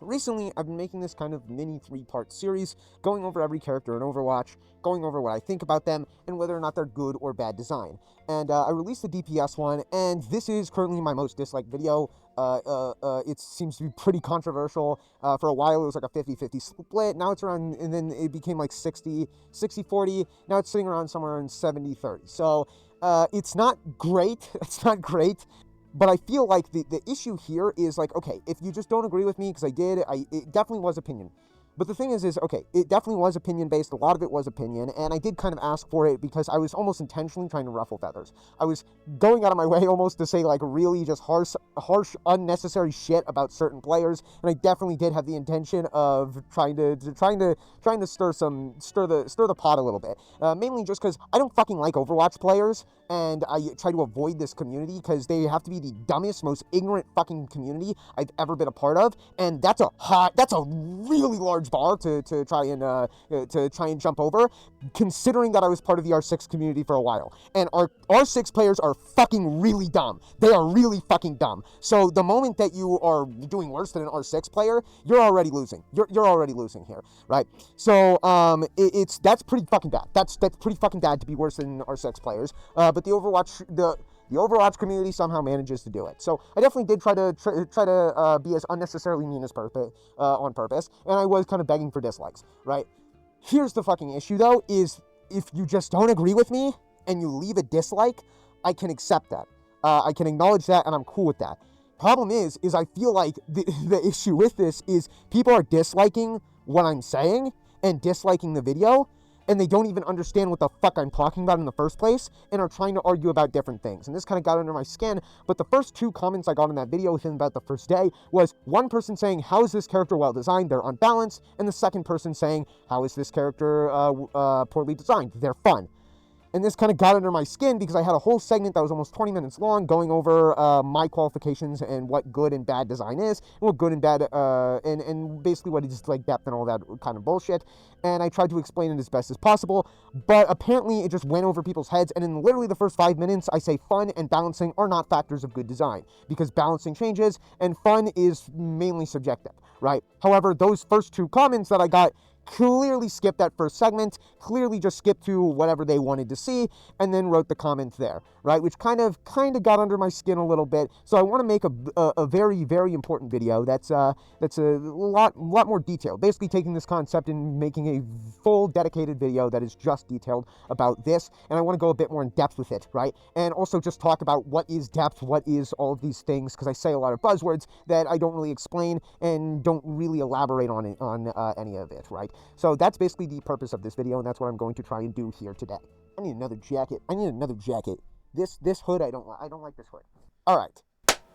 recently I've been making this kind of mini 3-part series, going over every character in Overwatch, going over what I think about them, and whether or not they're good or bad design. And I released the DPS one, and this is currently my most disliked video. It seems to be pretty controversial. For a while, it was like a 50-50 split. Now it's around, and then it became like 60-40. Now it's sitting around somewhere in 70-30. So it's not great. It's not great. But I feel like the issue here is like, okay, if you just don't agree with me, because it definitely was opinion. But the thing is, okay, it definitely was opinion-based. A lot of it was opinion, and I did kind of ask for it because I was almost intentionally trying to ruffle feathers. I was going out of my way almost to say, like, really just harsh, unnecessary shit about certain players, and I definitely did have the intention of trying to stir the pot a little bit. Mainly just because I don't fucking like Overwatch players, and I try to avoid this community because they have to be the dumbest, most ignorant fucking community I've ever been a part of, and that's a really large bar to try and jump over, considering that I was part of the R6 community for a while. And our R6 players are fucking really dumb. They are really fucking dumb. So the moment that you are doing worse than an R6 player, you're already losing. You're already losing here, right? So that's pretty fucking bad. That's pretty fucking bad to be worse than R6 players. But the Overwatch community somehow manages to do it. So I definitely did try to be as unnecessarily mean as on purpose, and I was kind of begging for dislikes, right? Here's the fucking issue, though, is if you just don't agree with me and you leave a dislike, I can accept that. I can acknowledge that, and I'm cool with that. Problem is I feel like the issue with this is people are disliking what I'm saying and disliking the video, and they don't even understand what the fuck I'm talking about in the first place, and are trying to argue about different things. And this kind of got under my skin, but the first 2 comments I got in that video within about the first day was one person saying, how is this character well designed? They're unbalanced. And the second person saying, how is this character poorly designed? They're fun. And this kind of got under my skin because I had a whole segment that was almost 20 minutes long going over my qualifications and what good and bad design is, and what good and bad, and basically what is like depth and all that kind of bullshit. And I tried to explain it as best as possible, but apparently it just went over people's heads, and in literally the first 5 minutes, I say fun and balancing are not factors of good design, because balancing changes, and fun is mainly subjective, right? However, those first 2 comments that I got clearly skipped that first segment, clearly just skipped to whatever they wanted to see, and then wrote the comment there, right? Which kind of got under my skin a little bit. So I want to make a very, very important video that's a lot more detailed. Basically taking this concept and making a full dedicated video that is just detailed about this, and I want to go a bit more in depth with it, right? And also just talk about what is depth, what is all of these things, because I say a lot of buzzwords that I don't really explain and don't really elaborate on any of it, right? So that's basically the purpose of this video, and that's what I'm going to try and do here today. I need another jacket. This hood, I don't like this hood. All right.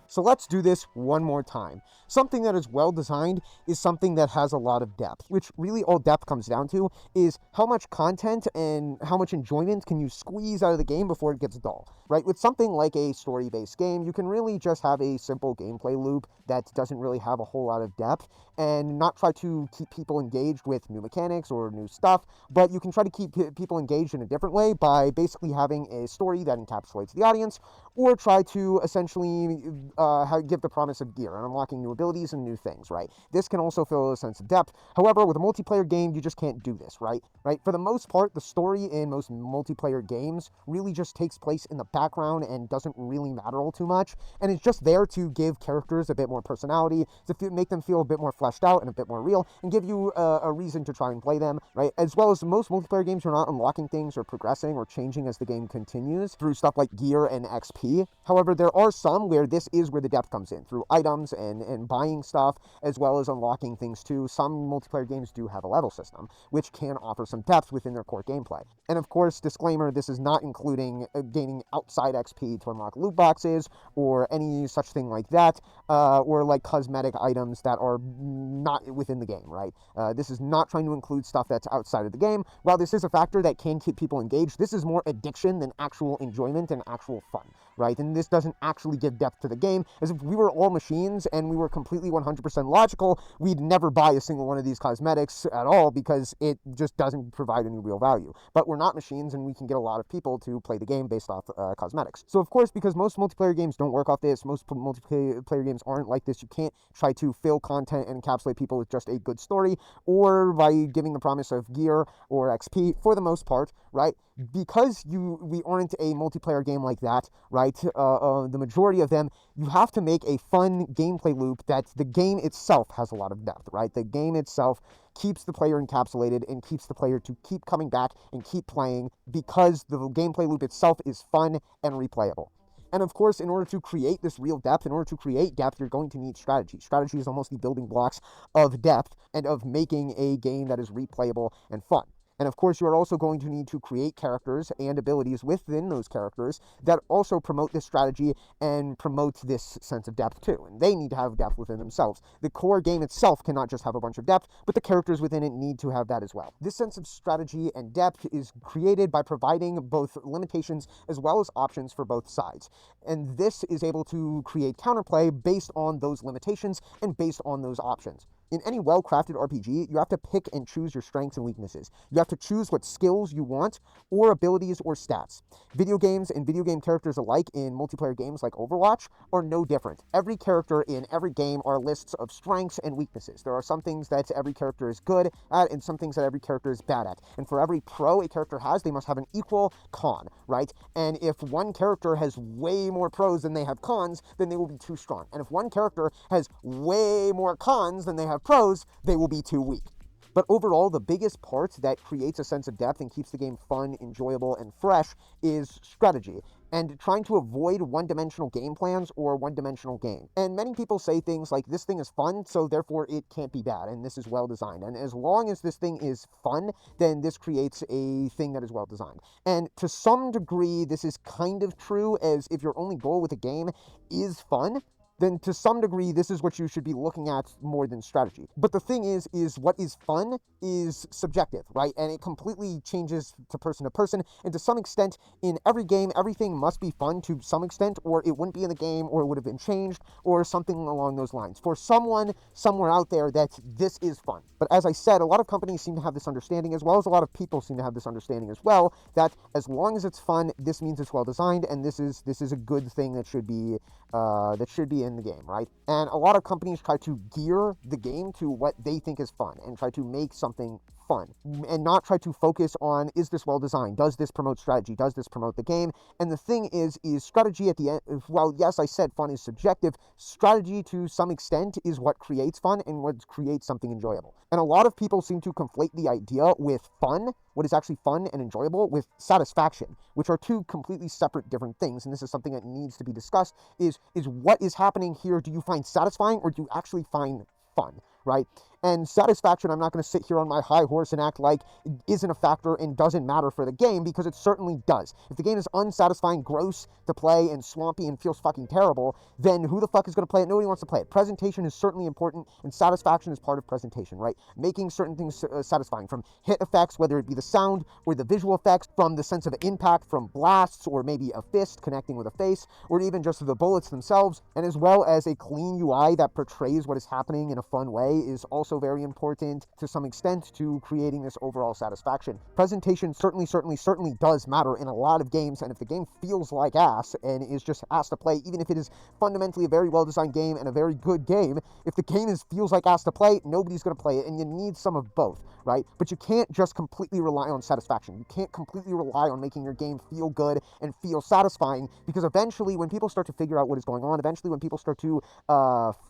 So let's do this one more time. Something that is well designed is something that has a lot of depth, which really all depth comes down to is how much content and how much enjoyment can you squeeze out of the game before it gets dull, right? With something like a story-based game, you can really just have a simple gameplay loop that doesn't really have a whole lot of depth and not try to keep people engaged with new mechanics or new stuff, but you can try to keep people engaged in a different way by basically having a story that encapsulates the audience, or try to essentially give the promise of gear and unlocking new abilities and new things, right? This can also fill a sense of depth. However, with a multiplayer game, you just can't do this, right? For the most part, the story in most multiplayer games really just takes place in the background and doesn't really matter all too much, and it's just there to give characters a bit more personality, to make them feel a bit more fleshed out and a bit more real, and give you a reason to try and play them, right? As well as most multiplayer games, you're not unlocking things or progressing or changing as the game continues through stuff like gear and XP. However, there are some where this is where the depth comes in, through items and buying stuff, as well as unlocking things too. Some multiplayer games do have a level system, which can offer some depth within their core gameplay. And of course, disclaimer, this is not including gaining outside XP to unlock loot boxes or any such thing like that, or like cosmetic items that are not within the game, right? This is not trying to include stuff that's outside of the game. While this is a factor that can keep people engaged, this is more addiction than actual enjoyment and actual fun, right? And this doesn't actually give depth to the game. As if we were all machines and we were completely 100% logical, we'd never buy a single one of these cosmetics at all because it just doesn't provide any real value. But we're not machines, and we can get a lot of people to play the game based off cosmetics. So of course, because most multiplayer games don't work off this, most multiplayer games aren't like this, you can't try to fill content and encapsulate people with just a good story or by giving the promise of gear or XP for the most part, right? Because we aren't a multiplayer game like that, right? The majority of them, you have to make a fun gameplay loop that the game itself has a lot of depth, right? The game itself keeps the player encapsulated and keeps the player to keep coming back and keep playing because the gameplay loop itself is fun and replayable. And of course, in order to create this real depth, in order to create depth, you're going to need strategy. Strategy is almost the building blocks of depth and of making a game that is replayable and fun. And of course, you're also going to need to create characters and abilities within those characters that also promote this strategy and promote this sense of depth too. And they need to have depth within themselves. The core game itself cannot just have a bunch of depth, but the characters within it need to have that as well. This sense of strategy and depth is created by providing both limitations as well as options for both sides. And this is able to create counterplay based on those limitations and based on those options. In any well-crafted RPG, you have to pick and choose your strengths and weaknesses. You have to choose what skills you want, or abilities or stats. Video games and video game characters alike in multiplayer games like Overwatch are no different. Every character in every game are lists of strengths and weaknesses. There are some things that every character is good at and some things that every character is bad at. And for every pro a character has, they must have an equal con, right? And if one character has way more pros than they have cons, then they will be too strong. And if one character has way more cons than they have pros, they will be too weak. But overall, the biggest part that creates a sense of depth and keeps the game fun, enjoyable, and fresh is strategy, and trying to avoid one-dimensional game plans or one-dimensional game. And many people say things like, this thing is fun, so therefore it can't be bad, and this is well-designed. And as long as this thing is fun, then this creates a thing that is well-designed. And to some degree, this is kind of true, as if your only goal with a game is fun, then to some degree, this is what you should be looking at more than strategy. But the thing is what is fun is subjective, right? And it completely changes to person, and to some extent, in every game, everything must be fun to some extent, or it wouldn't be in the game, or it would have been changed, or something along those lines. For someone, somewhere out there, that this is fun. But as I said, a lot of companies seem to have this understanding, as well as a lot of people seem to have this understanding as well, that as long as it's fun, this means it's well designed, and this is a good thing that should be in the game, right? And a lot of companies try to gear the game to what they think is fun and try to make something fun and not try to focus on, is this well designed? Does this promote strategy? Does this promote the game? And the thing is strategy at the end, well, yes, I said fun is subjective. Strategy to some extent is what creates fun and what creates something enjoyable. And a lot of people seem to conflate the idea with fun, what is actually fun and enjoyable, with satisfaction, which are two completely separate different things. And this is something that needs to be discussed, is what is happening here, do you find satisfying or do you actually find fun, right? And satisfaction, I'm not going to sit here on my high horse and act like it isn't a factor and doesn't matter for the game, because it certainly does. If the game is unsatisfying, gross to play, and swampy and feels fucking terrible, then who the fuck is going to play it? Nobody wants to play it. Presentation is certainly important, and satisfaction is part of presentation, right? Making certain things satisfying, from hit effects, whether it be the sound or the visual effects, from the sense of impact from blasts, or maybe a fist connecting with a face, or even just the bullets themselves, and as well as a clean UI that portrays what is happening in a fun way is also very important to some extent to creating this overall satisfaction. Presentation certainly does matter in a lot of games, and if the game feels like ass and is just ass to play, even if it is fundamentally a very well-designed game and a very good game, if the game feels like ass to play, nobody's going to play it, and you need some of both, right? But you can't just completely rely on satisfaction. You can't completely rely on making your game feel good and feel satisfying, because eventually when people start to figure out what is going on, eventually when people start to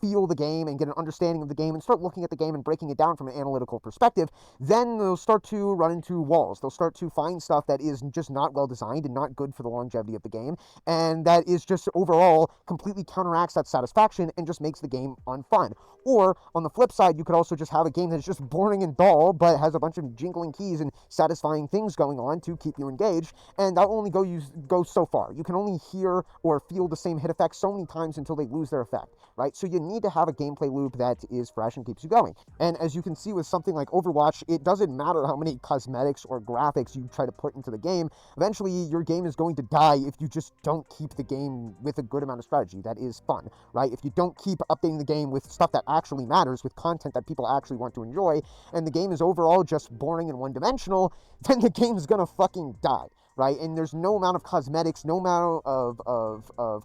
feel the game and get an understanding of the game and start looking at the game and breaking it down from an analytical perspective, then they'll start to run into walls. They'll start to find stuff that is just not well designed and not good for the longevity of the game, and that is just overall completely counteracts that satisfaction and just makes the game unfun. Or, on the flip side, you could also just have a game that's just boring and dull, but has a bunch of jingling keys and satisfying things going on to keep you engaged, and that will only go so far. You can only hear or feel the same hit effects so many times until they lose their effect, right? So you need to have a gameplay loop that is fresh and keeps you going. And as you can see with something like Overwatch, it doesn't matter how many cosmetics or graphics you try to put into the game. Eventually, your game is going to die if you just don't keep the game with a good amount of strategy that is fun, right? If you don't keep updating the game with stuff that actually matters, with content that people actually want to enjoy, and the game is overall just boring and one-dimensional, then the game's gonna fucking die, right? And there's no amount of cosmetics, no amount of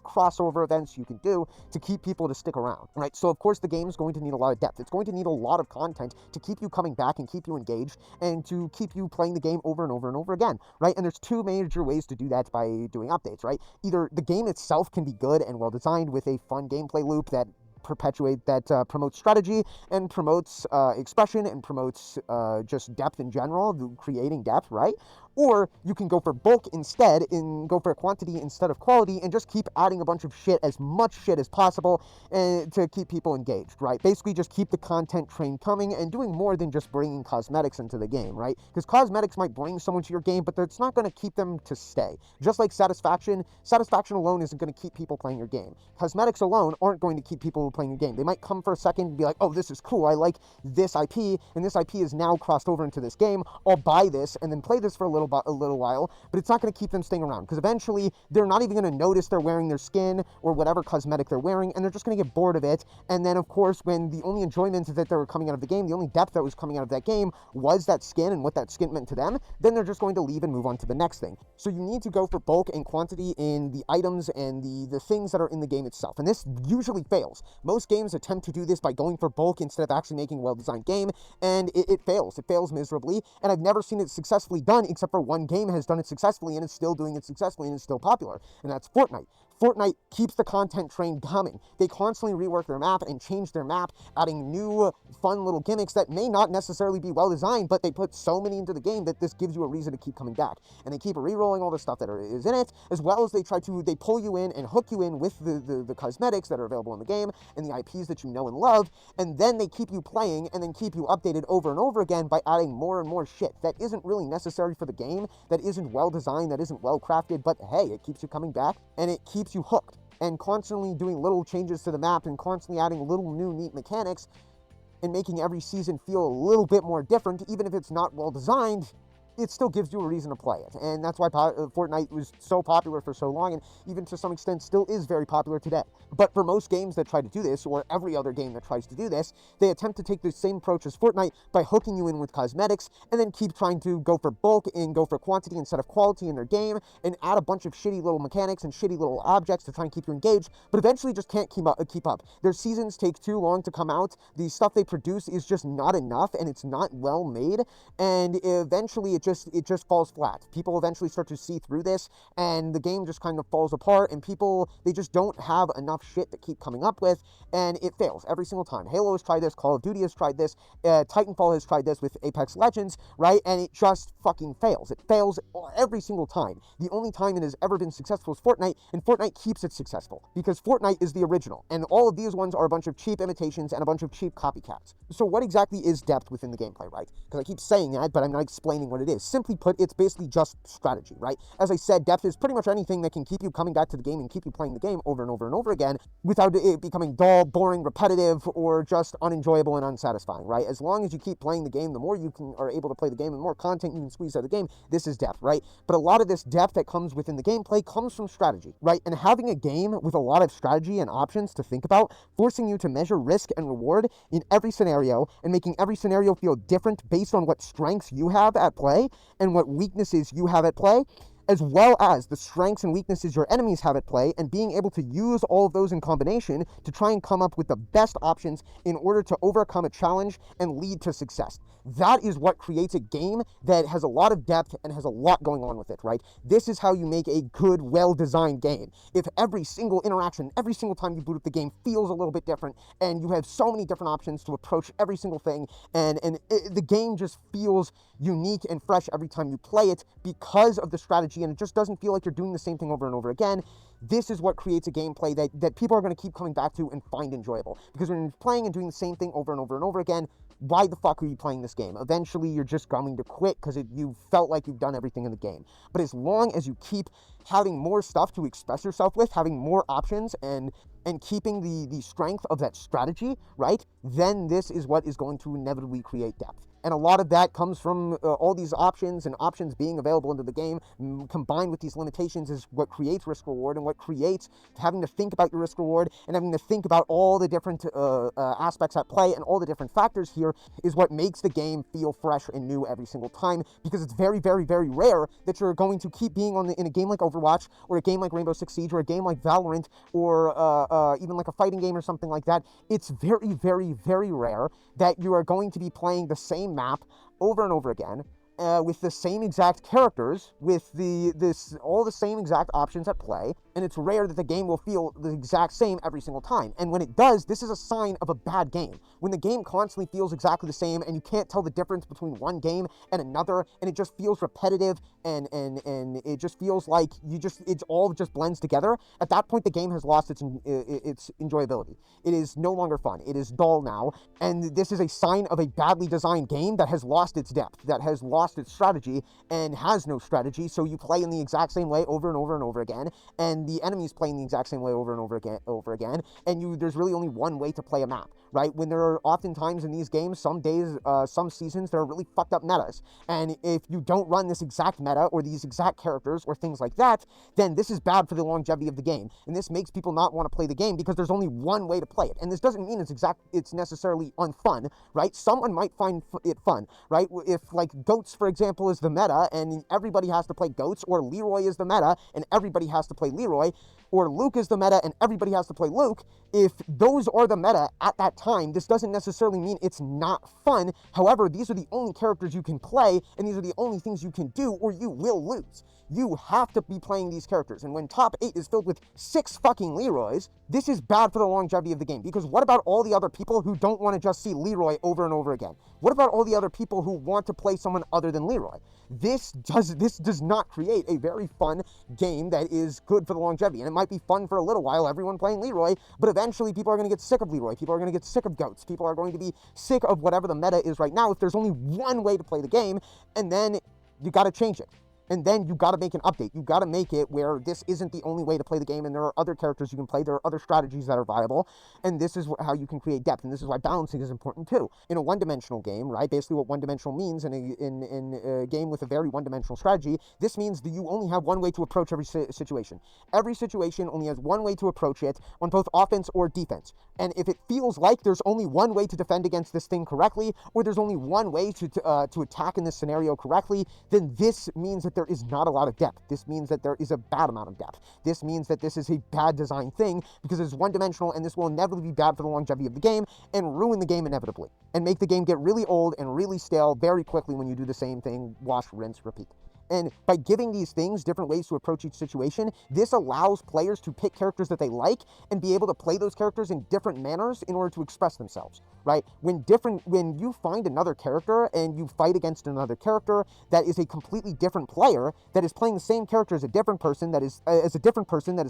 crossover events you can do to keep people to stick around, right? So of course the game is going to need a lot of depth. It's going to need a lot of content to keep you coming back and keep you engaged and to keep you playing the game over and over and over again, right? And there's two major ways to do that by doing updates, right? Either the game itself can be good and well designed with a fun gameplay loop that promotes strategy and promotes expression and promotes just depth in general, creating depth, right? Or you can go for bulk instead, and go for quantity instead of quality, and just keep adding a bunch of shit, as much shit as possible, to keep people engaged, right? Basically just keep the content train coming and doing more than just bringing cosmetics into the game, right? Because cosmetics might bring someone to your game, but it's not going to keep them to stay. Just like satisfaction alone isn't going to keep people playing your game. Cosmetics alone aren't going to keep people playing your game. They might come for a second and be like, oh, this is cool, I like this IP, and this IP is now crossed over into this game, I'll buy this and then play this for a little while, but it's not going to keep them staying around, because eventually they're not even going to notice they're wearing their skin or whatever cosmetic they're wearing, and they're just going to get bored of it. And then of course, when the only enjoyment that they were coming out of the game, the only depth that was coming out of that game was that skin and what that skin meant to them, then they're just going to leave and move on to the next thing. So you need to go for bulk and quantity in the items and the things that are in the game itself, and this usually fails. Most games attempt to do this by going for bulk instead of actually making a well-designed game, and it fails miserably, and I've never seen it successfully done, except for one game has done it successfully, and it's still doing it successfully, and it's still popular, and that's Fortnite. Fortnite keeps the content train coming. They constantly rework their map and change their map, adding new fun little gimmicks that may not necessarily be well designed, but they put so many into the game that this gives you a reason to keep coming back. And they keep re-rolling all the stuff that is in it, as well as they pull you in and hook you in with the cosmetics that are available in the game and the IPs that you know and love, and then they keep you playing and then keep you updated over and over again by adding more and more shit that isn't really necessary for the game, that isn't well designed, that isn't well crafted, but hey, it keeps you coming back and it keeps you hooked. And constantly doing little changes to the map and constantly adding little new neat mechanics and making every season feel a little bit more different, even if it's not well designed, it still gives you a reason to play it. And that's why Fortnite was so popular for so long, and even to some extent still is very popular today. But for most games that try to do this, or every other game that tries to do this, they attempt to take the same approach as Fortnite by hooking you in with cosmetics, and then keep trying to go for bulk and go for quantity instead of quality in their game, and add a bunch of shitty little mechanics and shitty little objects to try and keep you engaged, but eventually just can't keep up. Their seasons take too long to come out, the stuff they produce is just not enough, and it's not well made, and eventually it just falls flat. People eventually start to see through this, and the game just kind of falls apart, and they just don't have enough shit to keep coming up with, and it fails every single time. Halo has tried this, Call of Duty has tried this, Titanfall has tried this with Apex Legends, right? And it just fucking fails. It fails every single time. The only time it has ever been successful is Fortnite, and Fortnite keeps it successful, because Fortnite is the original, and all of these ones are a bunch of cheap imitations and a bunch of cheap copycats. So what exactly is depth within the gameplay, right? Because I keep saying that, but I'm not explaining what it is. Simply put, it's basically just strategy, right? As I said, depth is pretty much anything that can keep you coming back to the game and keep you playing the game over and over and over again without it becoming dull, boring, repetitive, or just unenjoyable and unsatisfying, right? As long as you keep playing the game, the more you are able to play the game, the more content you can squeeze out of the game, this is depth, right? But a lot of this depth that comes within the gameplay comes from strategy, right? And having a game with a lot of strategy and options to think about, forcing you to measure risk and reward in every scenario, and making every scenario feel different based on what strengths you have at play and what weaknesses you have at play, as well as the strengths and weaknesses your enemies have at play, and being able to use all of those in combination to try and come up with the best options in order to overcome a challenge and lead to success. That is what creates a game that has a lot of depth and has a lot going on with it, right? This is how you make a good, well-designed game. If every single interaction, every single time you boot up the game feels a little bit different, and you have so many different options to approach every single thing, the game just feels unique and fresh every time you play it because of the strategy strategy, and it just doesn't feel like you're doing the same thing over and over again. This is what creates a gameplay that people are going to keep coming back to and find enjoyable. Because when you're playing and doing the same thing over and over and over again, why the fuck are you playing this game? Eventually, you're just going to quit because you felt like you've done everything in the game. But as long as you keep having more stuff to express yourself with, having more options, and keeping the strength of that strategy, right, then this is what is going to inevitably create depth. And a lot of that comes from all these options, and options being available into the game, combined with these limitations, is what creates risk reward, and what creates having to think about your risk reward, and having to think about all the different aspects at play, and all the different factors here is what makes the game feel fresh and new every single time, because it's very, very, very rare that you're going to keep being in a game like Overwatch, or a game like Rainbow Six Siege, or a game like Valorant, or even like a fighting game or something like that. It's very, very, very rare that you are going to be playing the same map over and over again, with the same exact characters, with all the same exact options at play, and it's rare that the game will feel the exact same every single time. And when it does, this is a sign of a bad game. When the game constantly feels exactly the same, and you can't tell the difference between one game and another, and it just feels repetitive, and it just feels like it all just blends together, at that point the game has lost its enjoyability. It is no longer fun. It is dull now, and this is a sign of a badly designed game that has lost its depth, that has lost its strategy, and has no strategy. So you play in the exact same way over and over and over again, and the enemies playing the exact same way over and over again, and there's really only one way to play a map, right? When there are oftentimes in these games, some days, some seasons, there are really fucked up metas, and if you don't run this exact meta, or these exact characters, or things like that, then this is bad for the longevity of the game, and this makes people not want to play the game, because there's only one way to play it. And this doesn't mean it's necessarily unfun, right? Someone might find it fun, right? If like goats, for example, is the meta, and everybody has to play goats, or Leroy is the meta, and everybody has to play Leroy, or Luke is the meta, and everybody has to play Luke, if those are the meta at that time, this doesn't necessarily mean it's not fun. However, these are the only characters you can play, and these are the only things you can do, or you will lose. You have to be playing these characters, and when top 8 is filled with 6 fucking Leroys, this is bad for the longevity of the game, because what about all the other people who don't want to just see Leroy over and over again? What about all the other people who want to play someone other than Leroy? This does not create a very fun game that is good for the longevity, and it might be fun for a little while, everyone playing Leroy, but eventually people are going to get sick of Leroy, people are going to get sick of goats, people are going to be sick of whatever the meta is right now if there's only one way to play the game, and then you got to change it. And then you got to make an update. You got to make it where this isn't the only way to play the game, and there are other characters you can play, there are other strategies that are viable, and this is how you can create depth, and this is why balancing is important too. In a one-dimensional game, right, basically what one-dimensional means in a game with a very one-dimensional strategy, this means that you only have one way to approach every situation. Every situation only has one way to approach it on both offense or defense. And if it feels like there's only one way to defend against this thing correctly, or there's only one way to attack in this scenario correctly, then this means that there is not a lot of depth. This means that there is a bad amount of depth. This means that this is a bad design thing, because it's one-dimensional, and this will inevitably be bad for the longevity of the game, and ruin the game inevitably, and make the game get really old and really stale very quickly when you do the same thing, wash, rinse, repeat. And by giving these things different ways to approach each situation, this allows players to pick characters that they like and be able to play those characters in different manners in order to express themselves, right? When you find another character and you fight against another character that is a completely different player, that is playing the same character as a different person that is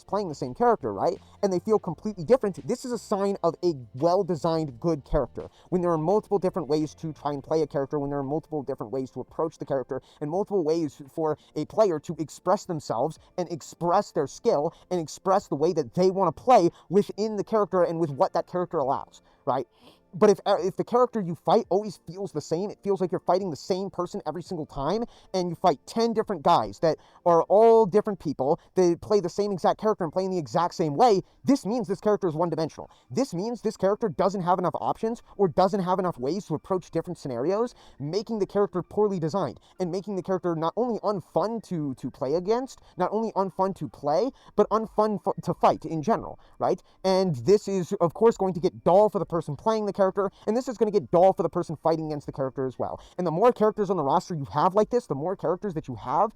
playing the same character, right? And they feel completely different, this is a sign of a well-designed, good character. When there are multiple different ways to try and play a character, when there are multiple different ways to approach the character, and multiple ways for a player to express themselves and express their skill and express the way that they want to play within the character and with what that character allows, right? But if the character you fight always feels the same, it feels like you're fighting the same person every single time, and you fight 10 different guys that are all different people, they play the same exact character and play in the exact same way, this means this character is one-dimensional. This means this character doesn't have enough options, or doesn't have enough ways to approach different scenarios, making the character poorly designed, and making the character not only unfun to play against, not only unfun to play, but unfun to fight in general, right? And this is, of course, going to get dull for the person playing the character, and this is going to get dull for the person fighting against the character as well. And the more characters on the roster you have like this, the more characters that you have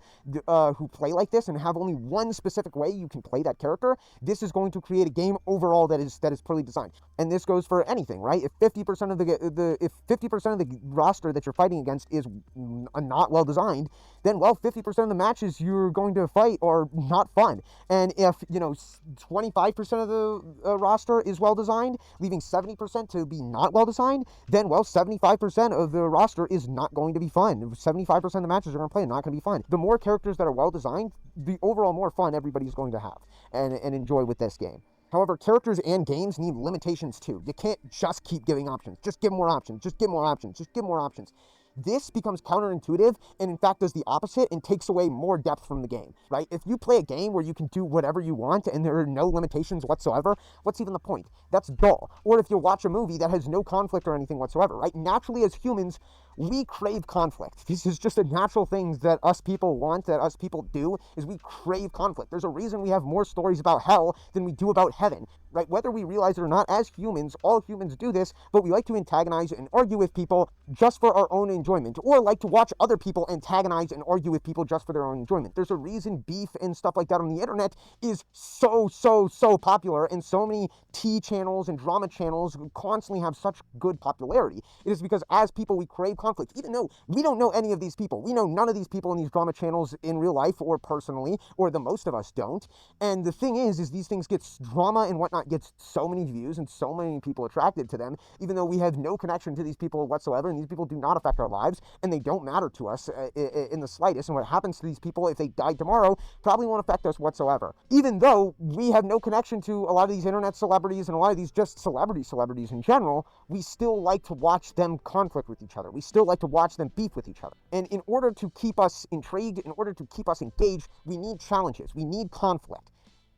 who play like this and have only one specific way you can play that character, this is going to create a game overall that is poorly designed. And this goes for anything, right? If 50% of the roster that you're fighting against is not well designed, then, well, 50% of the matches you're going to fight are not fun. And if, 25% of the roster is well designed, leaving 70% to be not well designed, then, well, 75% of the roster is not going to be fun. 75% of the matches you're going to play are not going to be fun. The more characters that are well designed, the overall more fun everybody's going to have and enjoy with this game. However, characters and games need limitations too. You can't just keep giving options. Just give more options. Just give more options. Just give more options. This becomes counterintuitive and in fact does the opposite and takes away more depth from the game, right? If you play a game where you can do whatever you want and there are no limitations whatsoever, what's even the point? That's dull. Or if you watch a movie that has no conflict or anything whatsoever, right? Naturally, as humans, we crave conflict. This is just a natural thing that us people want, that us people do, is we crave conflict. There's a reason we have more stories about hell than we do about heaven, right? Whether we realize it or not, as humans, all humans do this, but we like to antagonize and argue with people just for our own enjoyment, or like to watch other people antagonize and argue with people just for their own enjoyment. There's a reason beef and stuff like that on the internet is so popular, and so many tea channels and drama channels constantly have such good popularity. It is because as people, we crave conflict, even though we don't know any of these people. We know none of these people in these drama channels in real life or personally, or the most of us don't. And the thing is these things get drama and whatnot gets so many views and so many people attracted to them, even though we have no connection to these people whatsoever, and these people do not affect our lives, and they don't matter to us in the slightest. And what happens to these people if they died tomorrow probably won't affect us whatsoever. Even though we have no connection to a lot of these internet celebrities and a lot of these just celebrities in general, we still like to watch them conflict with each other. We still like to watch them beef with each other. And in order to keep us intrigued, in order to keep us engaged, we need challenges. We need conflict.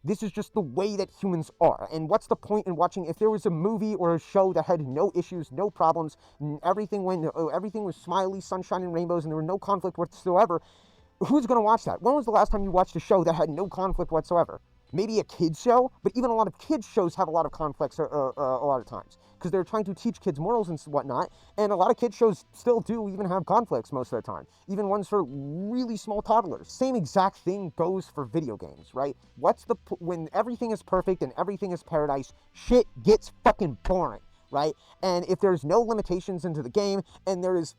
This is just the way that humans are. And what's the point in watching, if there was a movie or a show that had no issues, no problems, everything was smiley, sunshine, and rainbows, and there were no conflict whatsoever, who's going to watch that? When was the last time you watched a show that had no conflict whatsoever? Maybe a kid's show, but even a lot of kids' shows have a lot of conflicts a lot of times, because they're trying to teach kids morals and whatnot, and a lot of kids' shows still do even have conflicts most of the time, even ones for really small toddlers. Same exact thing goes for video games, right? When everything is perfect and everything is paradise, shit gets fucking boring, right? And if there's no limitations into the game, and there's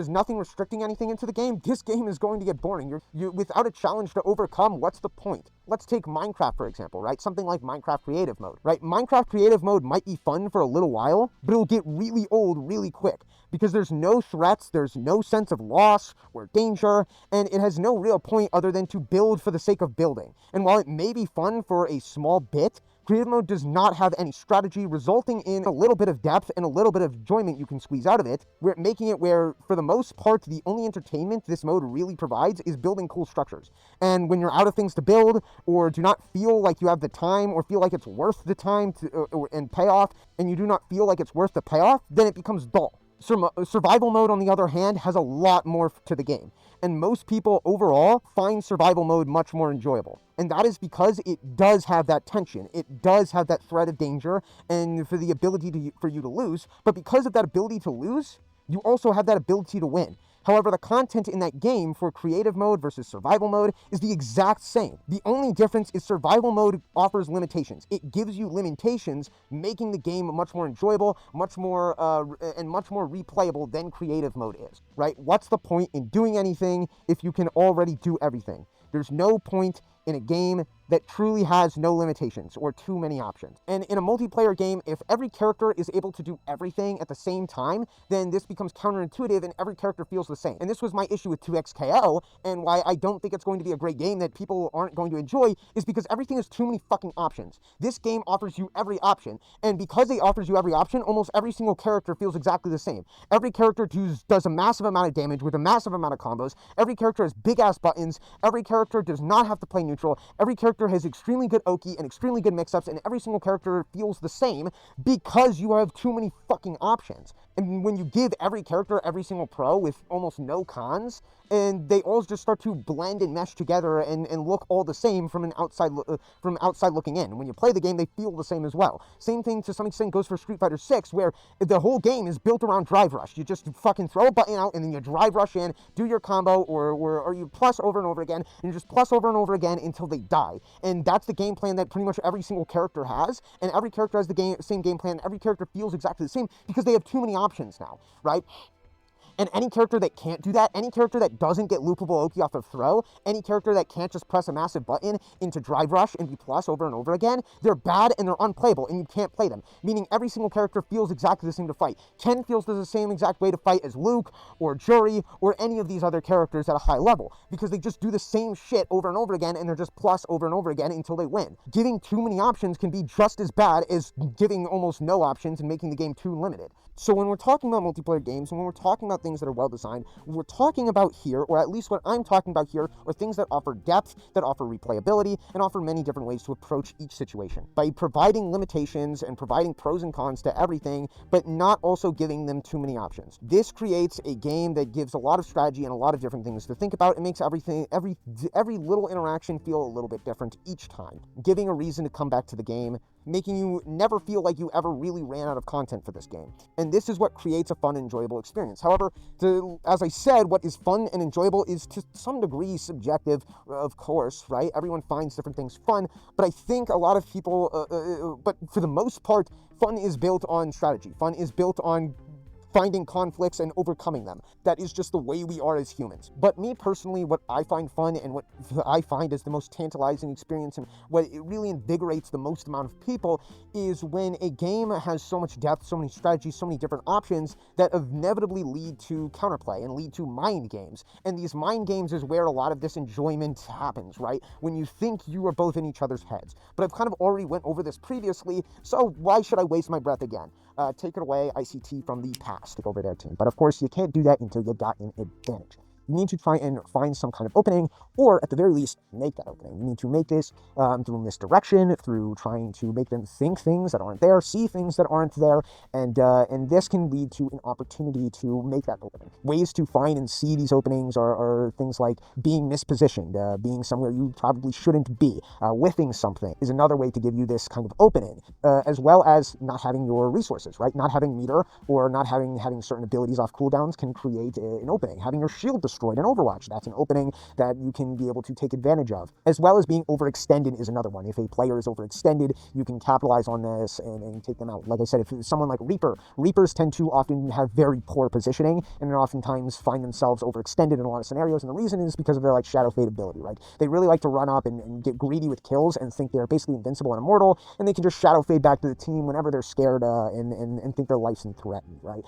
nothing restricting anything into the game, this game is going to get boring. You're without a challenge to overcome, what's the point? Let's take Minecraft, for example, right? Something like Minecraft Creative Mode, right? Minecraft Creative Mode might be fun for a little while, but it'll get really old really quick, because there's no threats, there's no sense of loss or danger, and it has no real point other than to build for the sake of building. And while it may be fun for a small bit, Creative Mode does not have any strategy, resulting in a little bit of depth and a little bit of enjoyment you can squeeze out of it, making it where, for the most part, the only entertainment this mode really provides is building cool structures. And when you're out of things to build, or do not feel like you have the time, or feel like it's worth the time and payoff, and you do not feel like it's worth the payoff, then it becomes dull. Survival mode, on the other hand, has a lot more to the game, and most people overall find survival mode much more enjoyable. And that is because it does have that tension, it does have that threat of danger, and for the ability for you to lose. But because of that ability to lose, you also have that ability to win. However, the content in that game for creative mode versus survival mode is the exact same. The only difference is survival mode offers limitations. It gives you limitations, making the game much more enjoyable, much more replayable than creative mode is, right? What's the point in doing anything if you can already do everything? There's no point in a game that truly has no limitations or too many options. And in a multiplayer game, if every character is able to do everything at the same time, then this becomes counterintuitive and every character feels the same. And this was my issue with 2XKO, and why I don't think it's going to be a great game that people aren't going to enjoy, is because everything has too many fucking options. This game offers you every option, and because it offers you every option, almost every single character feels exactly the same. Every character does a massive amount of damage with a massive amount of combos. Every character has big-ass buttons. Every character does not have to play neutral. Every character has extremely good Oki and extremely good mix-ups, and every single character feels the same because you have too many fucking options. And when you give every character every single pro with almost no cons, and they all just start to blend and mesh together and look all the same from outside looking in. When you play the game, they feel the same as well. Same thing to some extent goes for Street Fighter 6, where the whole game is built around drive rush. You just fucking throw a button out and then you drive rush in, do your combo, or you plus over and over again, and you just plus over and over again until they die. And that's the game plan that pretty much every single character has, and every character has the same game plan. Every character feels exactly the same because they have too many options now, right? And any character that can't do that, any character that doesn't get loopable Oki off of throw, any character that can't just press a massive button into drive rush and be plus over and over again, they're bad and they're unplayable and you can't play them. Meaning every single character feels exactly the same to fight. Ken feels the same exact way to fight as Luke or Juri or any of these other characters at a high level because they just do the same shit over and over again and they're just plus over and over again until they win. Giving too many options can be just as bad as giving almost no options and making the game too limited. So when we're talking about multiplayer games and when we're talking about things that are well designed, what we're talking about here, or at least what I'm talking about here, are things that offer depth, that offer replayability, and offer many different ways to approach each situation. By providing limitations and providing pros and cons to everything, but not also giving them too many options. This creates a game that gives a lot of strategy and a lot of different things to think about. It makes every little interaction feel a little bit different each time, giving a reason to come back to the game, making you never feel like you ever really ran out of content for this game. And this is what creates a fun and enjoyable experience. However, as I said, what is fun and enjoyable is to some degree subjective, of course, right? Everyone finds different things fun, but I think a lot of people, but for the most part, fun is built on strategy. Fun is built on finding conflicts and overcoming them. That is just the way we are as humans. But me personally, what I find fun and what I find is the most tantalizing experience and what it really invigorates the most amount of people is when a game has so much depth, so many strategies, so many different options that inevitably lead to counterplay and lead to mind games. And these mind games is where a lot of this enjoyment happens, right? When you think you are both in each other's heads. But I've kind of already went over this previously, so why should I waste my breath again? Take it away, ICT from the past, to go over there, team. But of course, you can't do that until you got an advantage. You need to try and find some kind of opening, or at the very least, make that opening. You need to make this through misdirection, through trying to make them think things that aren't there, see things that aren't there, and this can lead to an opportunity to make that opening. Ways to find and see these openings are things like being mispositioned, being somewhere you probably shouldn't be, whiffing something is another way to give you this kind of opening, as well as not having your resources, right? Not having meter or not having certain abilities off cooldowns can create an opening. Having your shield destroyed in Overwatch, that's an opening that you can be able to take advantage of. As well as being overextended is another one. If a player is overextended, you can capitalize on this and take them out. Like I said, if someone like Reapers tend to often have very poor positioning and oftentimes find themselves overextended in a lot of scenarios, and the reason is because of their Shadow Fade ability, right? They really like to run up and get greedy with kills and think they're basically invincible and immortal, and they can just Shadow Fade back to the team whenever they're scared and think their life's threatened, right?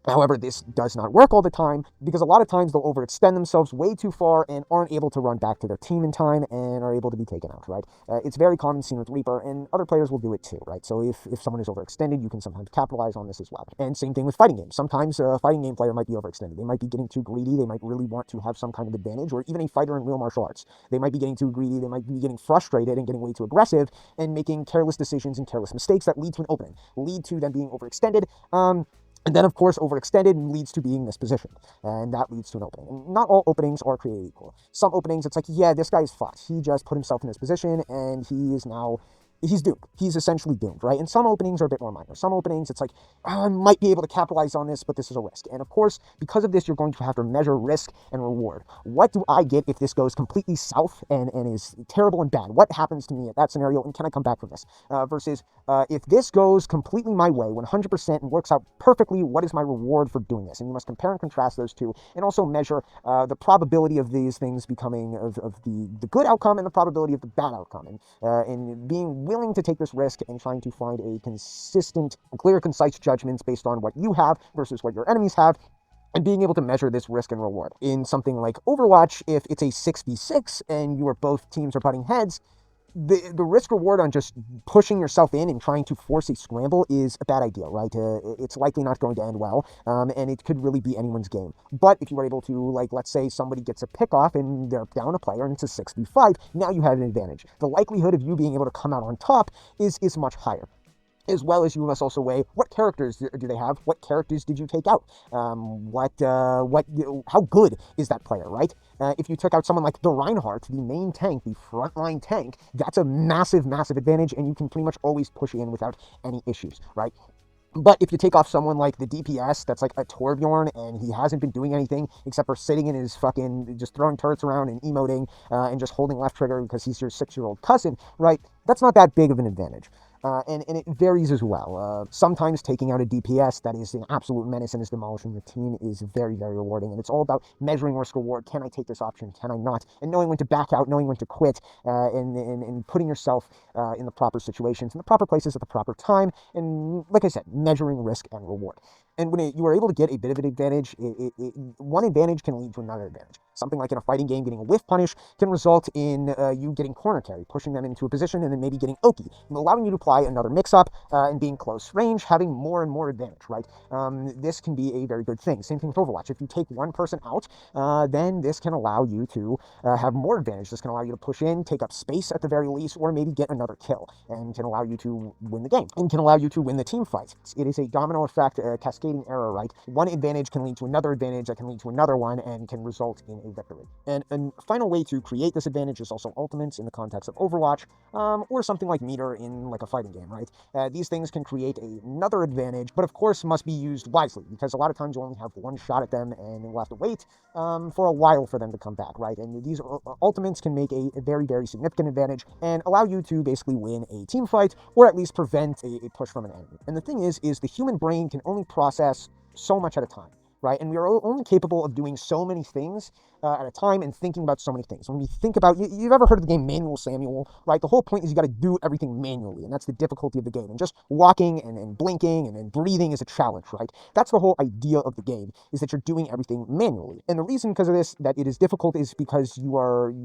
However, this does not work all the time because a lot of times they'll overextend themselves way too far and aren't able to run back to their team in time and are able to be taken out, right? It's very common seen with Reaper, and other players will do it too, right? So if someone is overextended, you can sometimes capitalize on this as well. And same thing with fighting games. Sometimes a fighting game player might be overextended. They might be getting too greedy. They might really want to have some kind of advantage, or even a fighter in real martial arts. They might be getting too greedy. They might be getting frustrated and getting way too aggressive and making careless decisions and careless mistakes that lead to an opening, lead to them being overextended. And then, of course, overextended leads to being mispositioned, and that leads to an opening. And not all openings are created equal. Some openings, it's like, yeah, this guy's fucked. He just put himself in this position, and he's doomed. He's essentially doomed, right? And some openings are a bit more minor. Some openings, it's like, I might be able to capitalize on this, but this is a risk. And of course, because of this, you're going to have to measure risk and reward. What do I get if this goes completely south and is terrible and bad? What happens to me at that scenario, and can I come back from this? Versus, if this goes completely my way, 100%, and works out perfectly, what is my reward for doing this? And you must compare and contrast those two, and also measure the probability of these things becoming, of the good outcome and the probability of the bad outcome. And being willing to take this risk and trying to find a consistent, clear, concise judgments based on what you have versus what your enemies have, and being able to measure this risk and reward. In something like Overwatch, if it's a 6v6 and both teams are butting heads, the risk reward on just pushing yourself in and trying to force a scramble is a bad idea, right? It's likely not going to end well, and it could really be anyone's game. But if you were able to, let's say somebody gets a pick off and they're down a player and it's a 6v5, now you have an advantage. The likelihood of you being able to come out on top is much higher. as well as you must also weigh what characters do they have, what characters did you take out, how good is that player, right? If you took out someone like the Reinhardt, the main tank, the frontline tank, that's a massive, massive advantage, and you can pretty much always push in without any issues, right? But if you take off someone like the DPS, that's like a Torbjorn, and he hasn't been doing anything except for sitting in his fucking, just throwing turrets around and emoting, and just holding left trigger because he's your 6-year-old cousin, right? That's not that big of an advantage. And it varies as well. Sometimes taking out a DPS that is an absolute menace and is demolishing your team is very, very rewarding. And it's all about measuring risk reward. Can I take this option? Can I not? And knowing when to back out, knowing when to quit, and putting yourself in the proper situations, in the proper places at the proper time. And like I said, measuring risk and reward. And when you are able to get a bit of an advantage, one advantage can lead to another advantage. Something like in a fighting game, getting a whiff punish can result in you getting corner carry, pushing them into a position, and then maybe getting Oki, allowing you to apply another mix-up and being close range, having more and more advantage, right? This can be a very good thing. Same thing with Overwatch. If you take one person out, then this can allow you to have more advantage. This can allow you to push in, take up space at the very least, or maybe get another kill, and can allow you to win the game, and can allow you to win the team fight. It is a domino effect, cascading error, right? One advantage can lead to another advantage that can lead to another one and can result in a victory. And a final way to create this advantage is also ultimates in the context of Overwatch, or something like meter in like a fighting game, right? These things can create another advantage, but of course must be used wisely, because a lot of times you only have one shot at them and you'll have to wait for a while for them to come back, right? And these ultimates can make a very, very significant advantage and allow you to basically win a team fight, or at least prevent a push from an enemy. And the thing is the human brain can only process so much at a time, right? And we are only capable of doing so many things at a time and thinking about so many things. When we think about, you've ever heard of the game Manual Samuel, right? The whole point is you got to do everything manually, and that's the difficulty of the game. And just walking and blinking and breathing is a challenge, right? That's the whole idea of the game, is that you're doing everything manually. And the reason because of this, that it is difficult, is because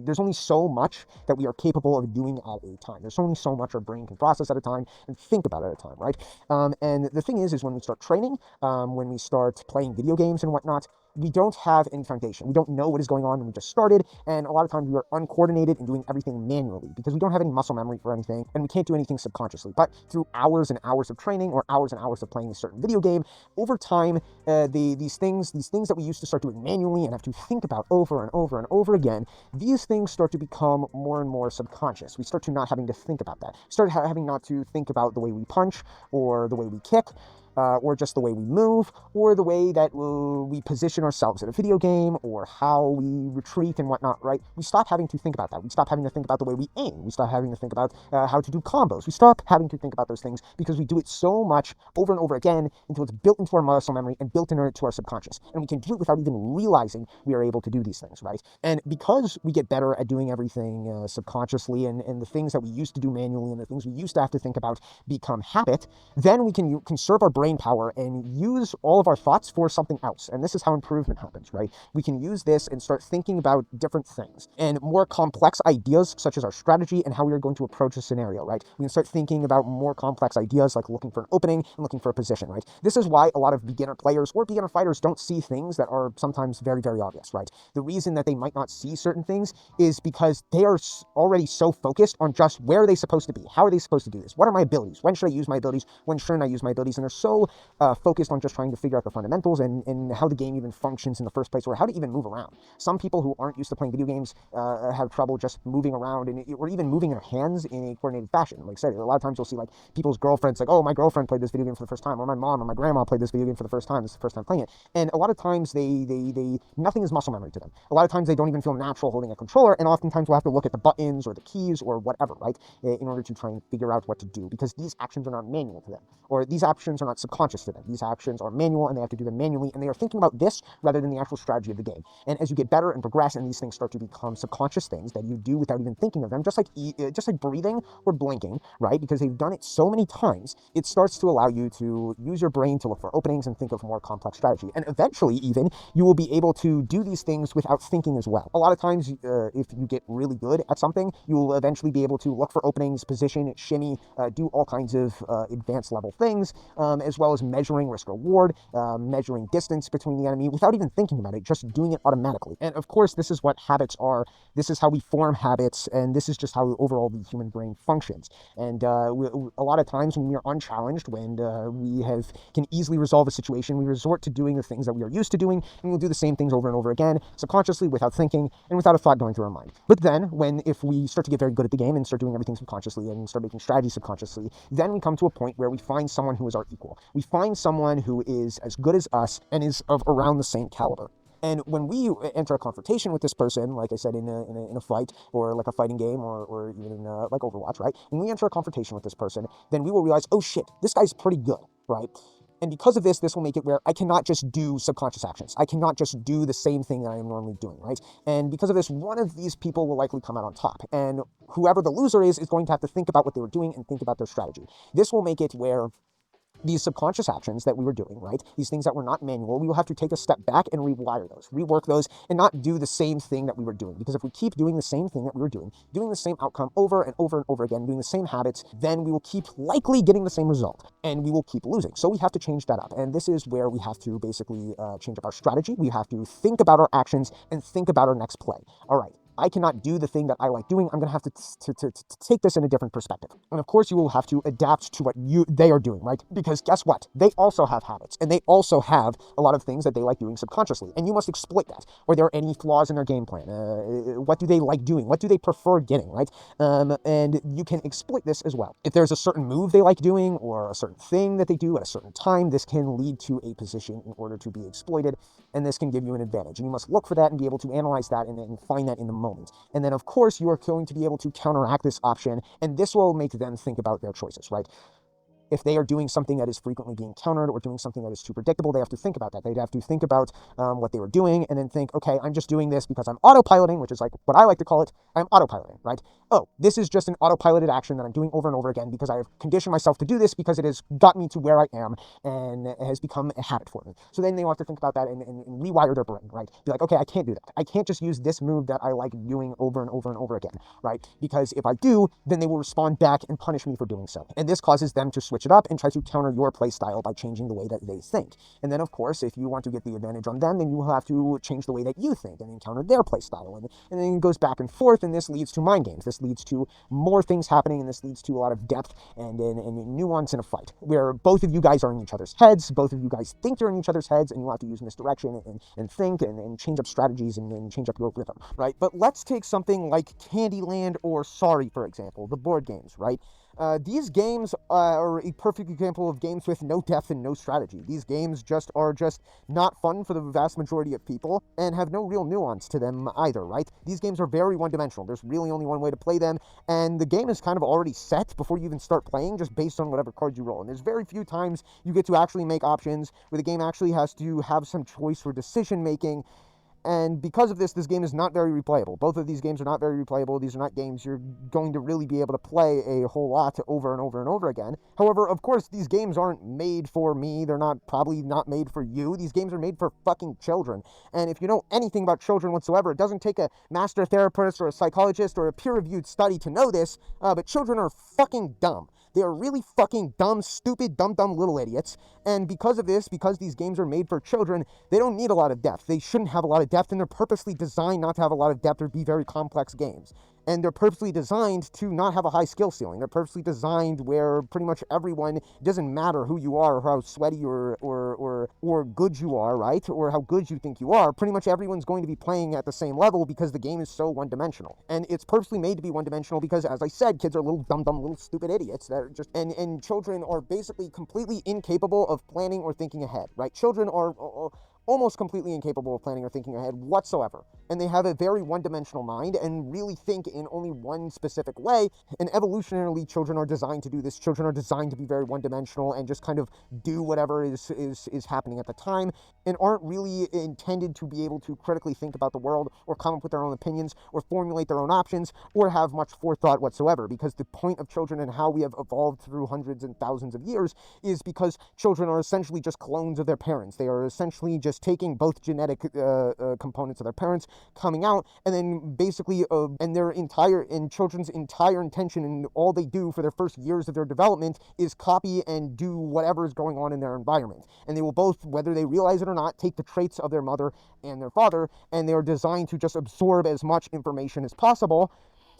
there's only so much that we are capable of doing at a time. There's only so much our brain can process at a time and think about at a time, right? And the thing is when we start training, when we start playing video games and whatnot, we don't have any foundation. We don't know what is going on when we just started, and a lot of times we are uncoordinated and doing everything manually because we don't have any muscle memory for anything, and we can't do anything subconsciously. But through hours and hours of training, or hours and hours of playing a certain video game, over time, these things that we used to start doing manually and have to think about over and over and over again, these things start to become more and more subconscious. We start to not having to think about that. Start having not to think about the way we punch, or the way we kick, or just the way we move, or the way that we position ourselves in a video game, or how we retreat and whatnot, right? We stop having to think about that. We stop having to think about the way we aim. We stop having to think about how to do combos. We stop having to think about those things because we do it so much over and over again until it's built into our muscle memory and built into our subconscious. And we can do it without even realizing we are able to do these things, right? And because we get better at doing everything subconsciously, and the things that we used to do manually and the things we used to have to think about become habit, then we can conserve our brain power and use all of our thoughts for something else. And this is how improvement happens, right? We can use this and start thinking about different things and more complex ideas, such as our strategy and how we are going to approach a scenario, right? We can start thinking about more complex ideas, like looking for an opening and looking for a position, right? This is why a lot of beginner players or beginner fighters don't see things that are sometimes very, very obvious, right? The reason that they might not see certain things is because they are already so focused on just where are they supposed to be? How are they supposed to do this? What are my abilities? When should I use my abilities? When shouldn't I use my abilities? And they're so focused on just trying to figure out the fundamentals and how the game even functions in the first place, or how to even move around. Some people who aren't used to playing video games have trouble just moving around, or even moving their hands in a coordinated fashion. Like I said, a lot of times you'll see like people's girlfriends, like, oh, my girlfriend played this video game for the first time, or my mom or my grandma played this video game for the first time. This is the first time playing it. And a lot of times they nothing is muscle memory to them. A lot of times they don't even feel natural holding a controller, and oftentimes we'll have to look at the buttons or the keys or whatever, right, in order to try and figure out what to do, because these actions are not manual to them, or these actions are not subconscious to them. These actions are manual, and they have to do them manually, and they are thinking about this rather than the actual strategy of the game. And as you get better and progress, and these things start to become subconscious things that you do without even thinking of them, just like breathing or blinking, right? Because they've done it so many times, it starts to allow you to use your brain to look for openings and think of more complex strategy. And eventually, even, you will be able to do these things without thinking as well. A lot of times, if you get really good at something, you will eventually be able to look for openings, position, shimmy, do all kinds of advanced level things, as as well as measuring risk reward, measuring distance between the enemy without even thinking about it, just doing it automatically. And of course, this is what habits are. This is how we form habits, and this is just how overall the human brain functions. And a lot of times when we are unchallenged, when can easily resolve a situation, we resort to doing the things that we are used to doing, and we'll do the same things over and over again, subconsciously, without thinking, and without a thought going through our mind. But then, if we start to get very good at the game and start doing everything subconsciously and start making strategies subconsciously, then we come to a point where we find someone who is our equal. We find someone who is as good as us and is of around the same caliber. And when we enter a confrontation with this person, like I said, in a fight, or like a fighting game, or even in like Overwatch, right? When we enter a confrontation with this person, then we will realize, oh shit, this guy's pretty good, right? And because of this will make it where I cannot just do subconscious actions. I cannot just do the same thing that I am normally doing, right? And because of this, one of these people will likely come out on top. And whoever the loser is going to have to think about what they were doing and think about their strategy. This will make it where these subconscious actions that we were doing, right? These things that were not manual, we will have to take a step back and rewire those, rework those, and not do the same thing that we were doing. Because if we keep doing the same thing that we were doing the same outcome over and over and over again, doing the same habits, then we will keep likely getting the same result, and we will keep losing. So we have to change that up. And this is where we have to basically change up our strategy. We have to think about our actions and think about our next play. All right, I cannot do the thing that I like doing. I'm going to have to take this in a different perspective. And of course, you will have to adapt to what they are doing, right? Because guess what? They also have habits, and they also have a lot of things that they like doing subconsciously, and you must exploit that. Or there are any flaws in their game plan. What do they like doing? What do they prefer getting, right? And you can exploit this as well. If there's a certain move they like doing, or a certain thing that they do at a certain time, this can lead to a position in order to be exploited, and this can give you an advantage. And you must look for that and be able to analyze that and find that in the moment. And then, of course, you are going to be able to counteract this option, and this will make them think about their choices, right? If they are doing something that is frequently being countered or doing something that is too predictable, they have to think about that. They'd have to think about what they were doing and then think, okay, I'm just doing this because I'm autopiloting, which is like what I like to call it. I'm autopiloting, right? Oh, this is just an autopiloted action that I'm doing over and over again because I have conditioned myself to do this because it has got me to where I am and it has become a habit for me. So then they will have to think about that and rewire their brain, right? Be like, okay, I can't do that. I can't just use this move that I like doing over and over and over again, right? Because if I do, then they will respond back and punish me for doing so. And this causes them to switch it up and try to counter your play style by changing the way that they think. And then, of course, if you want to get the advantage on them, then you will have to change the way that you think and then counter their play style. And then it goes back and forth, and this leads to mind games. This leads to more things happening, and this leads to a lot of depth and nuance in a fight, where both of you guys are in each other's heads, both of you guys think you're in each other's heads, and you have to use misdirection and think and change up strategies and change up your rhythm, right? But let's take something like Candyland or Sorry, for example, the board games, right? These games are a perfect example of games with no depth and no strategy. These games are just not fun for the vast majority of people and have no real nuance to them either, right? These games are very one-dimensional. There's really only one way to play them, and the game is kind of already set before you even start playing, just based on whatever cards you roll. And there's very few times you get to actually make options where the game actually has to have some choice for decision-making. And because of this game is not very replayable. Both of these games are not very replayable. These are not games you're going to really be able to play a whole lot over and over and over again. However, of course, these games aren't made for me. They're probably not made for you. These games are made for fucking children. And if you know anything about children whatsoever, it doesn't take a master therapist or a psychologist or a peer-reviewed study to know this, but children are fucking dumb. They are really fucking dumb, stupid, dumb little idiots. And because of this, because these games are made for children, they don't need a lot of depth. They shouldn't have a lot of depth, and they're purposely designed not to have a lot of depth or be very complex games. And they're purposely designed to not have a high skill ceiling. They're purposely designed where pretty much everyone, it doesn't matter who you are or how sweaty or good you are, right? Or how good you think you are. Pretty much everyone's going to be playing at the same level because the game is so one-dimensional. And it's purposely made to be one-dimensional because, as I said, kids are little dumb, little stupid idiots that are just, and children are basically completely incapable of planning or thinking ahead, right? Children are almost completely incapable of planning or thinking ahead whatsoever. And they have a very one-dimensional mind and really think in only one specific way. And evolutionarily, children are designed to do this. Children are designed to be very one-dimensional and just kind of do whatever is happening at the time, and aren't really intended to be able to critically think about the world or come up with their own opinions or formulate their own options or have much forethought whatsoever. Because the point of children and how we have evolved through hundreds and thousands of years is because children are essentially just clones of their parents. They are essentially just taking both genetic components of their parents, coming out, and then basically and children's entire intention and all they do for their first years of their development is copy and do whatever is going on in their environment. And they will both, whether they realize it or not, take the traits of their mother and their father, and they are designed to just absorb as much information as possible,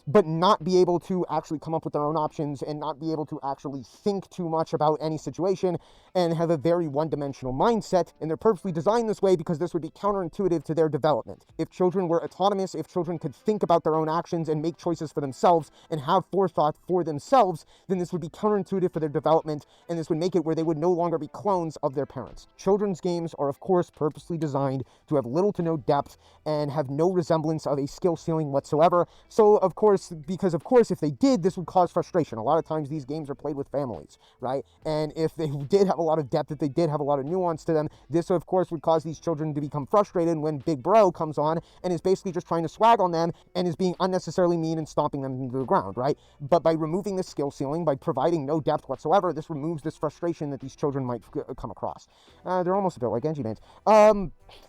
but not be able to actually come up with their own options and not be able to actually think too much about any situation and have a very one-dimensional mindset. And they're purposely designed this way because this would be counterintuitive to their development. If children were autonomous, if children could think about their own actions and make choices for themselves and have forethought for themselves, then this would be counterintuitive for their development, and this would make it where they would no longer be clones of their parents. Children's games are, of course, purposely designed to have little to no depth and have no resemblance of a skill ceiling whatsoever. So, of course, if they did, this would cause frustration. A lot of times these games are played with families, right? And if they did have a lot of depth, if they did have a lot of nuance to them, this, of course, would cause these children to become frustrated when Big Bro comes on and is basically just trying to swag on them and is being unnecessarily mean and stomping them into the ground, right? But by removing this skill ceiling, by providing no depth whatsoever, this removes this frustration that these children might come across. They're almost a bit like Genji Bands.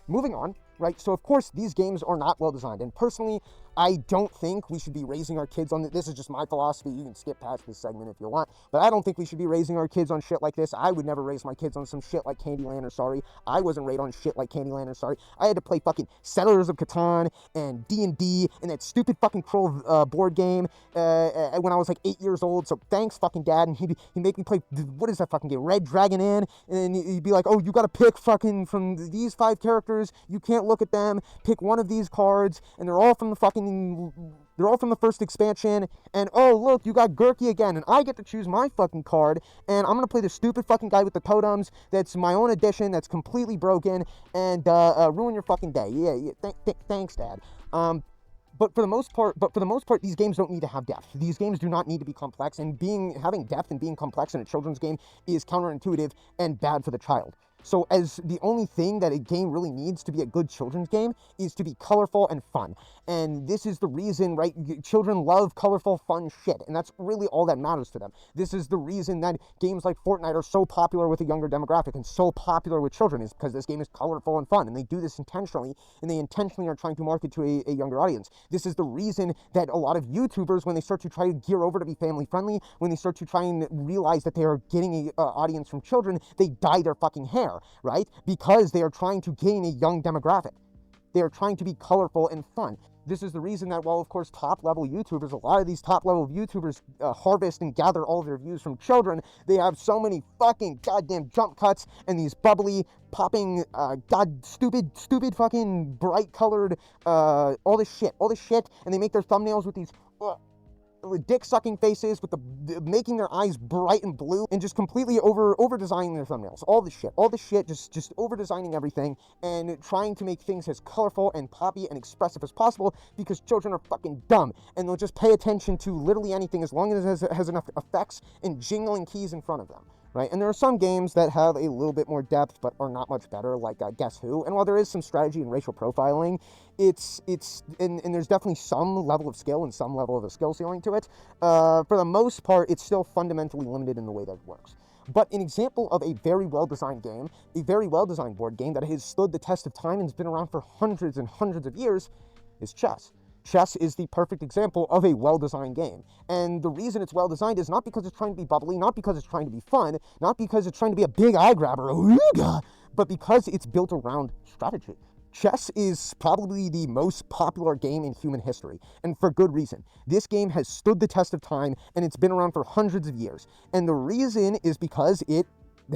Moving on. Right, so of course these games are not well designed, and personally I don't think we should be raising our kids on this is just my philosophy. You can skip past this segment if you want, but I don't think we should be raising our kids on shit like this. I would never raise my kids on some shit like Candyland or Sorry. I wasn't raised on shit like Candyland or Sorry. I had to play fucking Settlers of Catan and D&D and that stupid fucking Troll board game when I was like 8 years old. So thanks fucking dad, and he'd make me play, what is that fucking game, Red Dragon Inn, and he'd be like, oh, you gotta pick fucking from these 5 characters, you can't look at them, pick one of these cards, and they're all from the first expansion, and oh look, you got Gurky again, and I get to choose my fucking card, and I'm gonna play the stupid fucking guy with the totems that's my own edition that's completely broken, and ruin your fucking day. Yeah, thanks dad. But for the most part, these games don't need to have depth. These games do not need to be complex, and having depth and being complex in a children's game is counterintuitive and bad for the child. So as the only thing that a game really needs to be a good children's game is to be colorful and fun. And this is the reason, right? Children love colorful, fun shit, and that's really all that matters to them. This is the reason that games like Fortnite are so popular with a younger demographic and so popular with children, is because this game is colorful and fun, and they do this intentionally, and they intentionally are trying to market to a younger audience. This is the reason that a lot of YouTubers, when they start to try to gear over to be family friendly, when they start to try and realize that they are getting an audience from children, they dye their fucking hair, right? Because they are trying to gain a young demographic. They are trying to be colorful and fun. This is the reason that, while of course top-level YouTubers, a lot of these top-level YouTubers harvest and gather all of their views from children, they have so many fucking goddamn jump cuts and these bubbly, popping, stupid fucking bright-colored, all this shit, and they make their thumbnails with these dick-sucking faces with making their eyes bright and blue and just completely over-designing their thumbnails. All this shit, just over-designing everything and trying to make things as colorful and poppy and expressive as possible, because children are fucking dumb and they'll just pay attention to literally anything as long as it has enough effects and jingling keys in front of them. Right? And there are some games that have a little bit more depth but are not much better, like Guess Who. And while there is some strategy and racial profiling, and there's definitely some level of skill and some level of a skill ceiling to it. For the most part, it's still fundamentally limited in the way that it works. But an example of a very well-designed game, a very well-designed board game that has stood the test of time and has been around for hundreds and hundreds of years, is chess. Chess is the perfect example of a well-designed game. And the reason it's well-designed is not because it's trying to be bubbly, not because it's trying to be fun, not because it's trying to be a big eye-grabber, but because it's built around strategy. Chess is probably the most popular game in human history, and for good reason. This game has stood the test of time, and it's been around for hundreds of years. And the reason is because it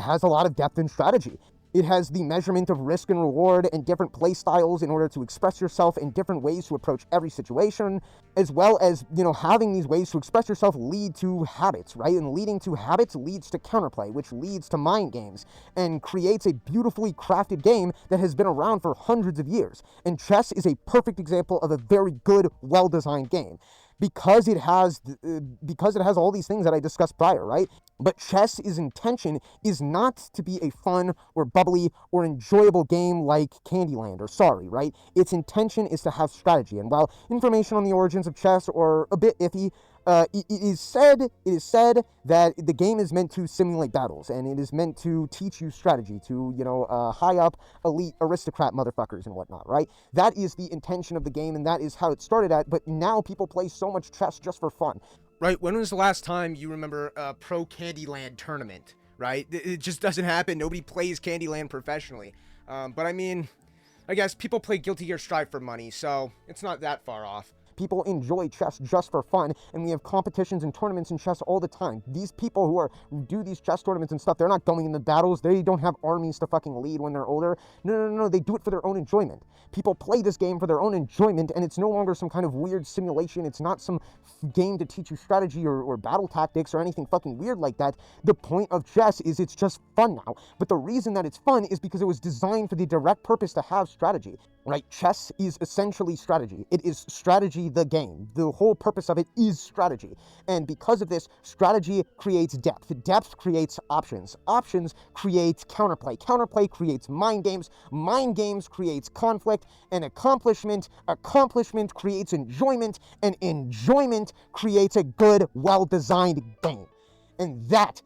has a lot of depth and strategy. It has the measurement of risk and reward and different play styles in order to express yourself in different ways to approach every situation, as well as, having these ways to express yourself lead to habits, right? And leading to habits leads to counterplay, which leads to mind games, and creates a beautifully crafted game that has been around for hundreds of years. And chess is a perfect example of a very good, well-designed game. Because it has all these things that I discussed prior, right? But chess's intention is not to be a fun or bubbly or enjoyable game like Candyland or Sorry, right? Its intention is to have strategy. And while information on the origins of chess are a bit iffy, It is said that the game is meant to simulate battles, and it is meant to teach you strategy, to, high up elite aristocrat motherfuckers and whatnot, right? That is the intention of the game, and that is how it started at, but now people play so much chess just for fun. Right, when was the last time you remember a pro Candyland tournament, right? It just doesn't happen. Nobody plays Candyland professionally. But I mean, I guess people play Guilty Gear Strive for money, so it's not that far off. People enjoy chess just for fun, and we have competitions and tournaments in chess all the time. These people who do these chess tournaments and stuff, they're not going into battles. They don't have armies to fucking lead when they're older. No. They do it for their own enjoyment. People play this game for their own enjoyment, and it's no longer some kind of weird simulation. It's not some game to teach you strategy or battle tactics or anything fucking weird like that. The point of chess is it's just fun now. But the reason that it's fun is because it was designed for the direct purpose to have strategy. Right? Chess is essentially strategy. It is strategy, the game. The whole purpose of it is strategy. And because of this, strategy creates depth. Depth creates options. Options create counterplay. Counterplay creates mind games. Mind games creates conflict. And accomplishment creates enjoyment. And enjoyment creates a good, well-designed game. And that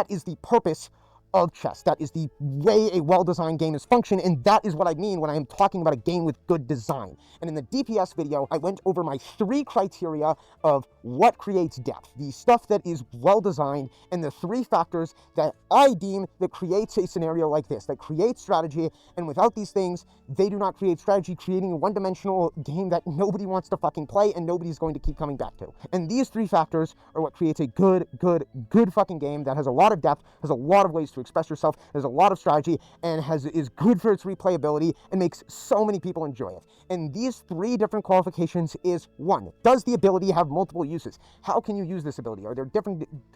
is the purpose of chess. That is the way a well-designed game is functioning, and that is what I mean when I am talking about a game with good design. And in the DPS video, I went over my 3 criteria of what creates depth, the stuff that is well-designed, and the 3 factors that I deem that creates a scenario like this, that creates strategy, and without these things, they do not create strategy, creating a one-dimensional game that nobody wants to fucking play and nobody's going to keep coming back to. And these 3 factors are what creates a good fucking game that has a lot of depth, has a lot of ways to express yourself, there's a lot of strategy, and is good for its replayability and makes so many people enjoy it. And these 3 different qualifications is 1, does the ability have multiple uses? How can you use this ability? Are there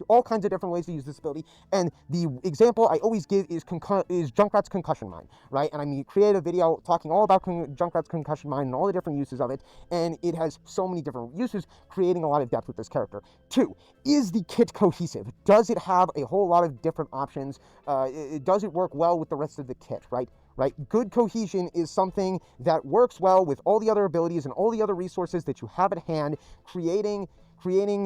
all kinds of different ways to use this ability? And the example I always give is Junkrat's concussion mine, right? And I create a video talking all about Junkrat's concussion mine and all the different uses of it, and it has so many different uses, creating a lot of depth with this character. 2, is the kit cohesive? Does it have a whole lot of different options? Does it work well with the rest of the kit, right? Good cohesion is something that works well with all the other abilities and all the other resources that you have at hand, creating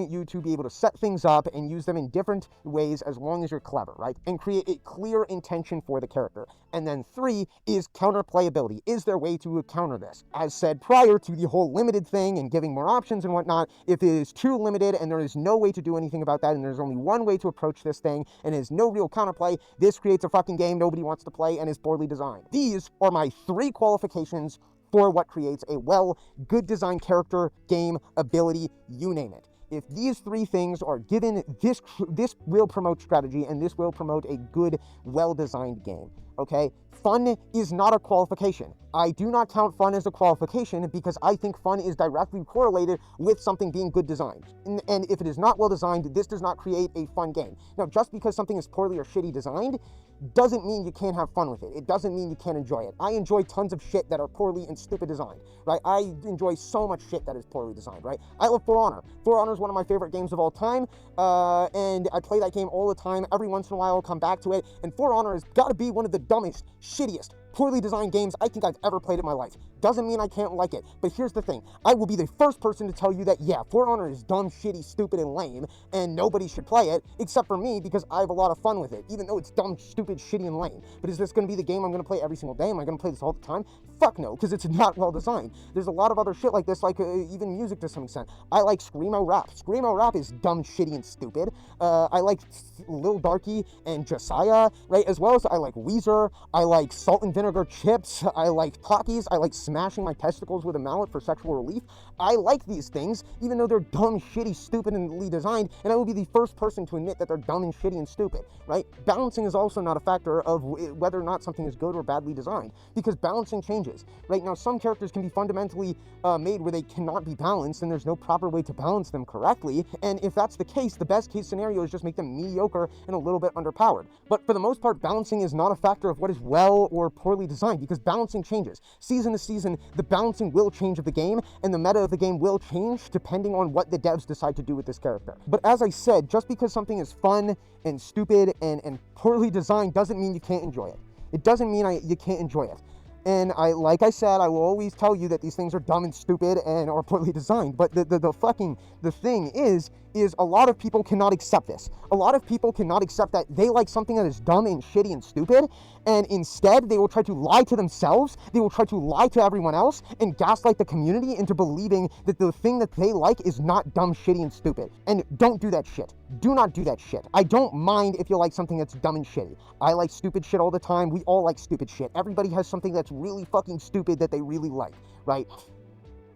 you to be able to set things up and use them in different ways as long as you're clever, right? And create a clear intention for the character. And then 3 is counterplayability. Is there a way to counter this? As said prior to the whole limited thing and giving more options and whatnot, if it is too limited and there is no way to do anything about that and there's only one way to approach this thing and there's no real counterplay, this creates a fucking game nobody wants to play and is poorly designed. These are my 3 qualifications for what creates a good designed character, game, ability, you name it. If these 3 things are given, this will promote strategy and this will promote a good, well-designed game, okay? Fun is not a qualification. I do not count fun as a qualification because I think fun is directly correlated with something being good designed. And if it is not well designed, this does not create a fun game. Now, just because something is poorly or shitty designed doesn't mean you can't have fun with it. It doesn't mean you can't enjoy it. I enjoy tons of shit that are poorly and stupid designed, right? I enjoy so much shit that is poorly designed, right? I love For Honor. For Honor is one of my favorite games of all time, and I play that game all the time. Every once in a while, I'll come back to it, and For Honor has got to be one of the dumbest, shittiest, poorly designed games I think I've ever played in my life. Doesn't mean I can't like it, but here's the thing. I will be the first person to tell you that, yeah, For Honor is dumb, shitty, stupid, and lame, and nobody should play it, except for me, because I have a lot of fun with it, even though it's dumb, stupid, shitty, and lame. But is this going to be the game I'm going to play every single day? Am I going to play this all the time? Fuck no, because it's not well designed. There's a lot of other shit like this, like even music to some extent. I like Screamo Rap. Screamo Rap is dumb, shitty, and stupid. I like Lil Darky and Josiah, right? As well as I like Weezer. I like Salt and Vinegar Chips. I like Takis. I like smashing my testicles with a mallet for sexual relief. I like these things, even though they're dumb, shitty, stupid, and poorly designed, and I will be the first person to admit that they're dumb and shitty and stupid, right? Balancing is also not a factor of whether or not something is good or badly designed, because balancing changes. Right now, some characters can be fundamentally made where they cannot be balanced, and there's no proper way to balance them correctly, and if that's the case, the best case scenario is just make them mediocre and a little bit underpowered. But for the most part, balancing is not a factor of what is well or poorly designed, because balancing changes. Season to season, the balancing will change of the game, and the meta of the game will change depending on what the devs decide to do with this character. But as I said, just because something is fun and stupid and poorly designed doesn't mean you can't enjoy it. It doesn't mean you can't enjoy it. And like I said, I will always tell you that these things are dumb and stupid and are poorly designed. But the thing is a lot of people cannot accept this. A lot of people cannot accept that they like something that is dumb and shitty and stupid, and instead they will try to lie to themselves, they will try to lie to everyone else, and gaslight the community into believing that the thing that they like is not dumb, shitty, and stupid. And don't do that shit. Do not do that shit. I don't mind if you like something that's dumb and shitty. I like stupid shit all the time. We all like stupid shit. Everybody has something that's really fucking stupid that they really like, right?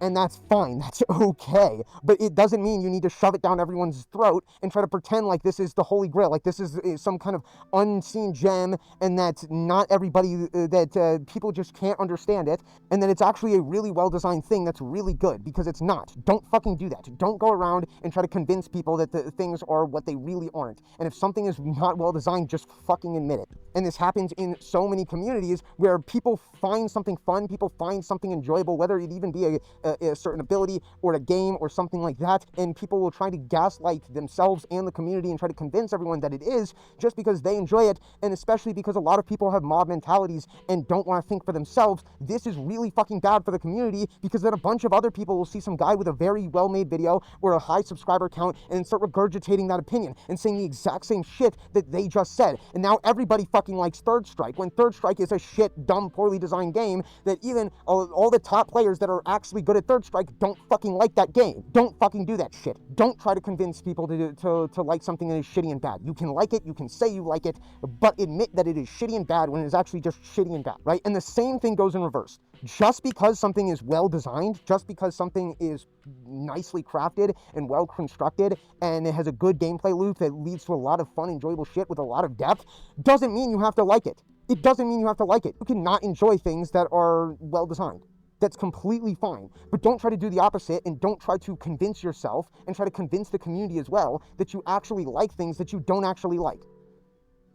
And that's fine, that's okay, but it doesn't mean you need to shove it down everyone's throat and try to pretend like this is the holy grail, like this is some kind of unseen gem, and that not everybody, that people just can't understand it, and that it's actually a really well-designed thing that's really good, because it's not. Don't fucking do that. Don't go around and try to convince people that the things are what they really aren't. And if something is not well-designed, just fucking admit it. And this happens in so many communities where people find something fun, people find something enjoyable, whether it even be a certain ability or a game or something like that, and people will try to gaslight themselves and the community and try to convince everyone that it is just because they enjoy it. And especially because a lot of people have mob mentalities and don't want to think for themselves, this is really fucking bad for the community, because then a bunch of other people will see some guy with a very well-made video or a high subscriber count and start regurgitating that opinion and saying the exact same shit that they just said. And now everybody fucking likes Third Strike, when Third Strike is a shit, dumb, poorly designed game that even all the top players that are actually good at Third Strike don't fucking like that game. Don't fucking do that shit. Don't try to convince people to like something that is shitty and bad. You can like it, you can say you like it, but admit that it is shitty and bad when it is actually just shitty and bad, right? And the same thing goes in reverse. Just because something is well designed, just because something is nicely crafted and well constructed and it has a good gameplay loop that leads to a lot of fun, enjoyable shit with a lot of depth, doesn't mean you have to like it. It doesn't mean you have to like it. You can not enjoy things that are well designed. That's completely fine. But don't try to do the opposite, and don't try to convince yourself and try to convince the community as well that you actually like things that you don't actually like.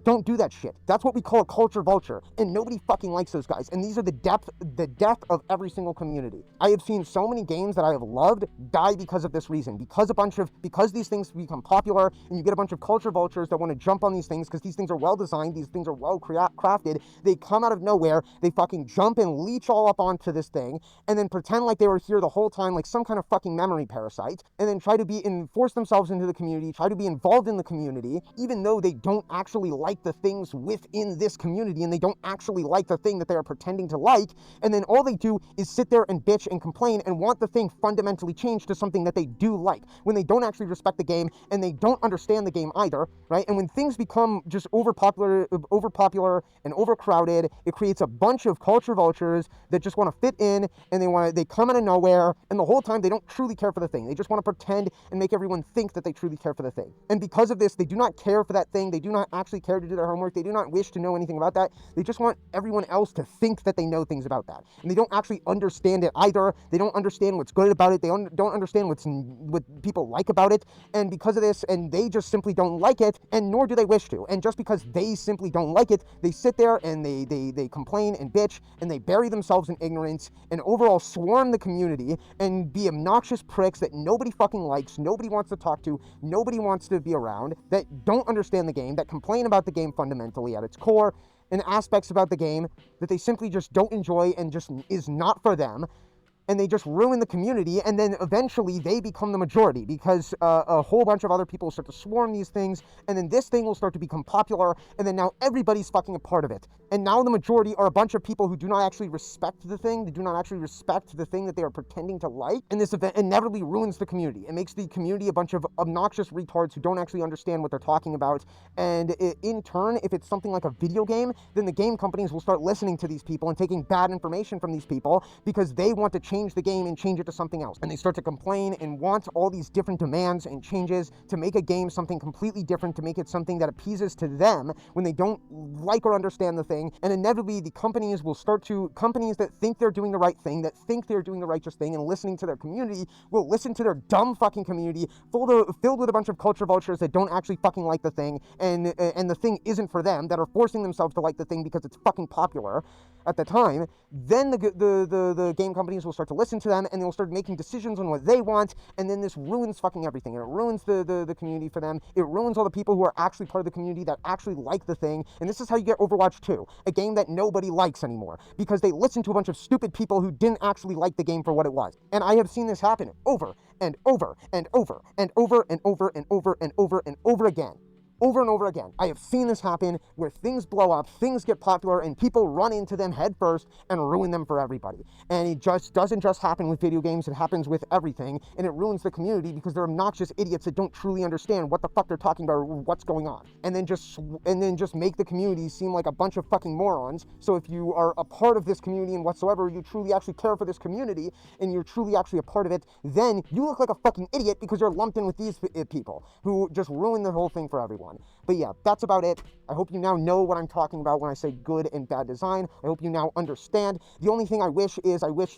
Don't do that shit. That's what we call a culture vulture, and nobody fucking likes those guys. And these are the death of every single community. I have seen so many games that I have loved die because of this reason. Because these things become popular, and you get a bunch of culture vultures that want to jump on these things because these things are well designed, these things are well crafted. They come out of nowhere, they fucking jump and leech all up onto this thing, and then pretend like they were here the whole time, like some kind of fucking memory parasite, and then try to force themselves into the community, try to be involved in the community, even though they don't actually like the things within this community, and they don't actually like the thing that they are pretending to like, and then all they do is sit there and bitch and complain and want the thing fundamentally changed to something that they do like, when they don't actually respect the game and they don't understand the game either, right? And when things become just overpopular and overcrowded, it creates a bunch of culture vultures that just want to fit in, and they come out of nowhere, and the whole time they don't truly care for the thing. They just want to pretend and make everyone think that they truly care for the thing. And because of this, they do not care for that thing. They do not actually care to do their homework. They do not wish to know anything about that. They just want everyone else to think that they know things about that. And they don't actually understand it either. They don't understand what's good about it. They don't understand what people like about it. And because of this, and they just simply don't like it, and nor do they wish to. And just because they simply don't like it, they sit there and they complain and bitch, and they bury themselves in ignorance and overall swarm the community and be obnoxious pricks that nobody fucking likes, nobody wants to talk to, nobody wants to be around, that don't understand the game, that complain about the game fundamentally at its core, and aspects about the game that they simply just don't enjoy and just is not for them. And they just ruin the community, and then eventually they become the majority, because a whole bunch of other people start to swarm these things, and then this thing will start to become popular, and then now everybody's fucking a part of it. And now the majority are a bunch of people who do not actually respect the thing, they do not actually respect the thing that they are pretending to like, and this event inevitably ruins the community. It makes the community a bunch of obnoxious retards who don't actually understand what they're talking about, and in turn, if it's something like a video game, then the game companies will start listening to these people and taking bad information from these people, because they want to change the game and change it to something else. And they start to complain and want all these different demands and changes to make a game something completely different, to make it something that appeases to them when they don't like or understand the thing. And inevitably the companies that think they're doing the right thing, that think they're doing the righteous thing and listening to their community, will listen to their dumb fucking community filled with a bunch of culture vultures that don't actually fucking like the thing, and the thing isn't for them, that are forcing themselves to like the thing because it's fucking popular. at the time, then the game companies will start to listen to them, and they'll start making decisions on what they want, and then this ruins fucking everything. And it ruins the community for them. It ruins all the people who are actually part of the community that actually like the thing. And this is how you get Overwatch 2, a game that nobody likes anymore, because they listen to a bunch of stupid people who didn't actually like the game for what it was. And I have seen this happen over and over and over and over and over and over and over and over again. Over and over again. I have seen this happen where things blow up, things get popular, and people run into them head first and ruin them for everybody. And it just doesn't just happen with video games, it happens with everything, and it ruins the community because they're obnoxious idiots that don't truly understand what the fuck they're talking about or what's going on. And then just make the community seem like a bunch of fucking morons. So if you are a part of this community and whatsoever, you truly actually care for this community, and you're truly actually a part of it, then you look like a fucking idiot because you're lumped in with these people who just ruin the whole thing for everyone. But yeah, that's about it. I hope you now know what I'm talking about when I say good and bad design. I hope you now understand. The only thing I wish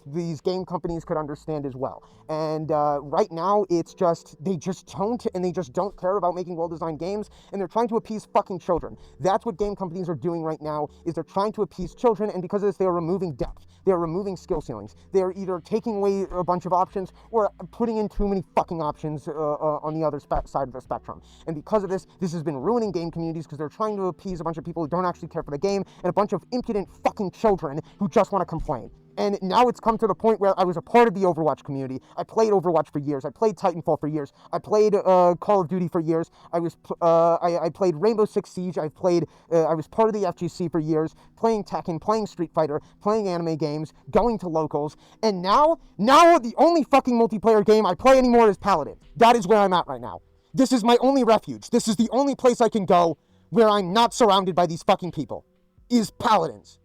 these game companies could understand as well. And right now, it's just, they just don't care about making well-designed games, and they're trying to appease fucking children. That's what game companies are doing right now, is they're trying to appease children, and because of this, they are removing depth. They are removing skill ceilings. They are either taking away a bunch of options or putting in too many fucking options on the other side of the spectrum. And because of this, this has been ruining game communities because they're trying to appease a bunch of people who don't actually care for the game and a bunch of impudent fucking children who just want to complain. And now it's come to the point where I was a part of the Overwatch community. I played Overwatch for years. I played Titanfall for years. I played Call of Duty for years. I played Rainbow Six Siege. I was part of the FGC for years, playing Tekken, playing Street Fighter, playing anime games, going to locals. And now the only fucking multiplayer game I play anymore is Paladin. That is where I'm at right now. This is my only refuge. This is the only place I can go where I'm not surrounded by these fucking people, is Paladins.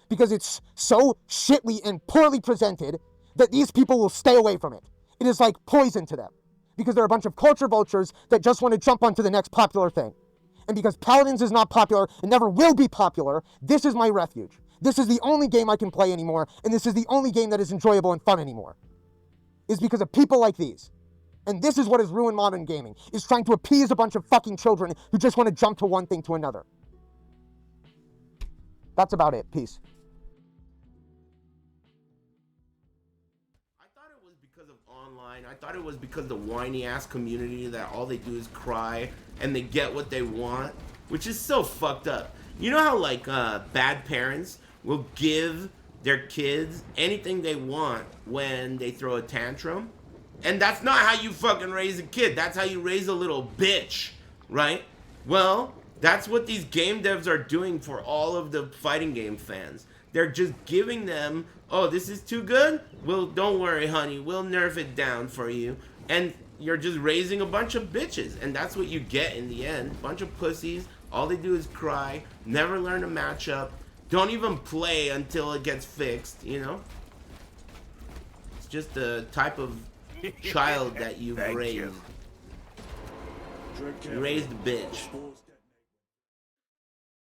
Because it's so shitly and poorly presented that these people will stay away from it. It is like poison to them. Because they're a bunch of culture vultures that just want to jump onto the next popular thing. And because Paladins is not popular and never will be popular, this is my refuge. This is the only game I can play anymore, and this is the only game that is enjoyable and fun anymore. Is because of people like these. And this is what has ruined modern gaming, is trying to appease a bunch of fucking children who just want to jump to one thing to another. That's about it. Peace. I thought it was because the whiny ass community that all they do is cry and they get what they want, which is so fucked up. You know how like bad parents will give their kids anything they want when they throw a tantrum? And that's not how you fucking raise a kid. That's how you raise a little bitch, right? Well, that's what these game devs are doing for all of the fighting game fans. They're just giving them, oh, this is too good? Well, don't worry, honey. We'll nerf it down for you. And you're just raising a bunch of bitches. And that's what you get in the end. Bunch of pussies. All they do is cry. Never learn a matchup. Don't even play until it gets fixed, you know? It's just the type of child that you've raised. You raised a bitch.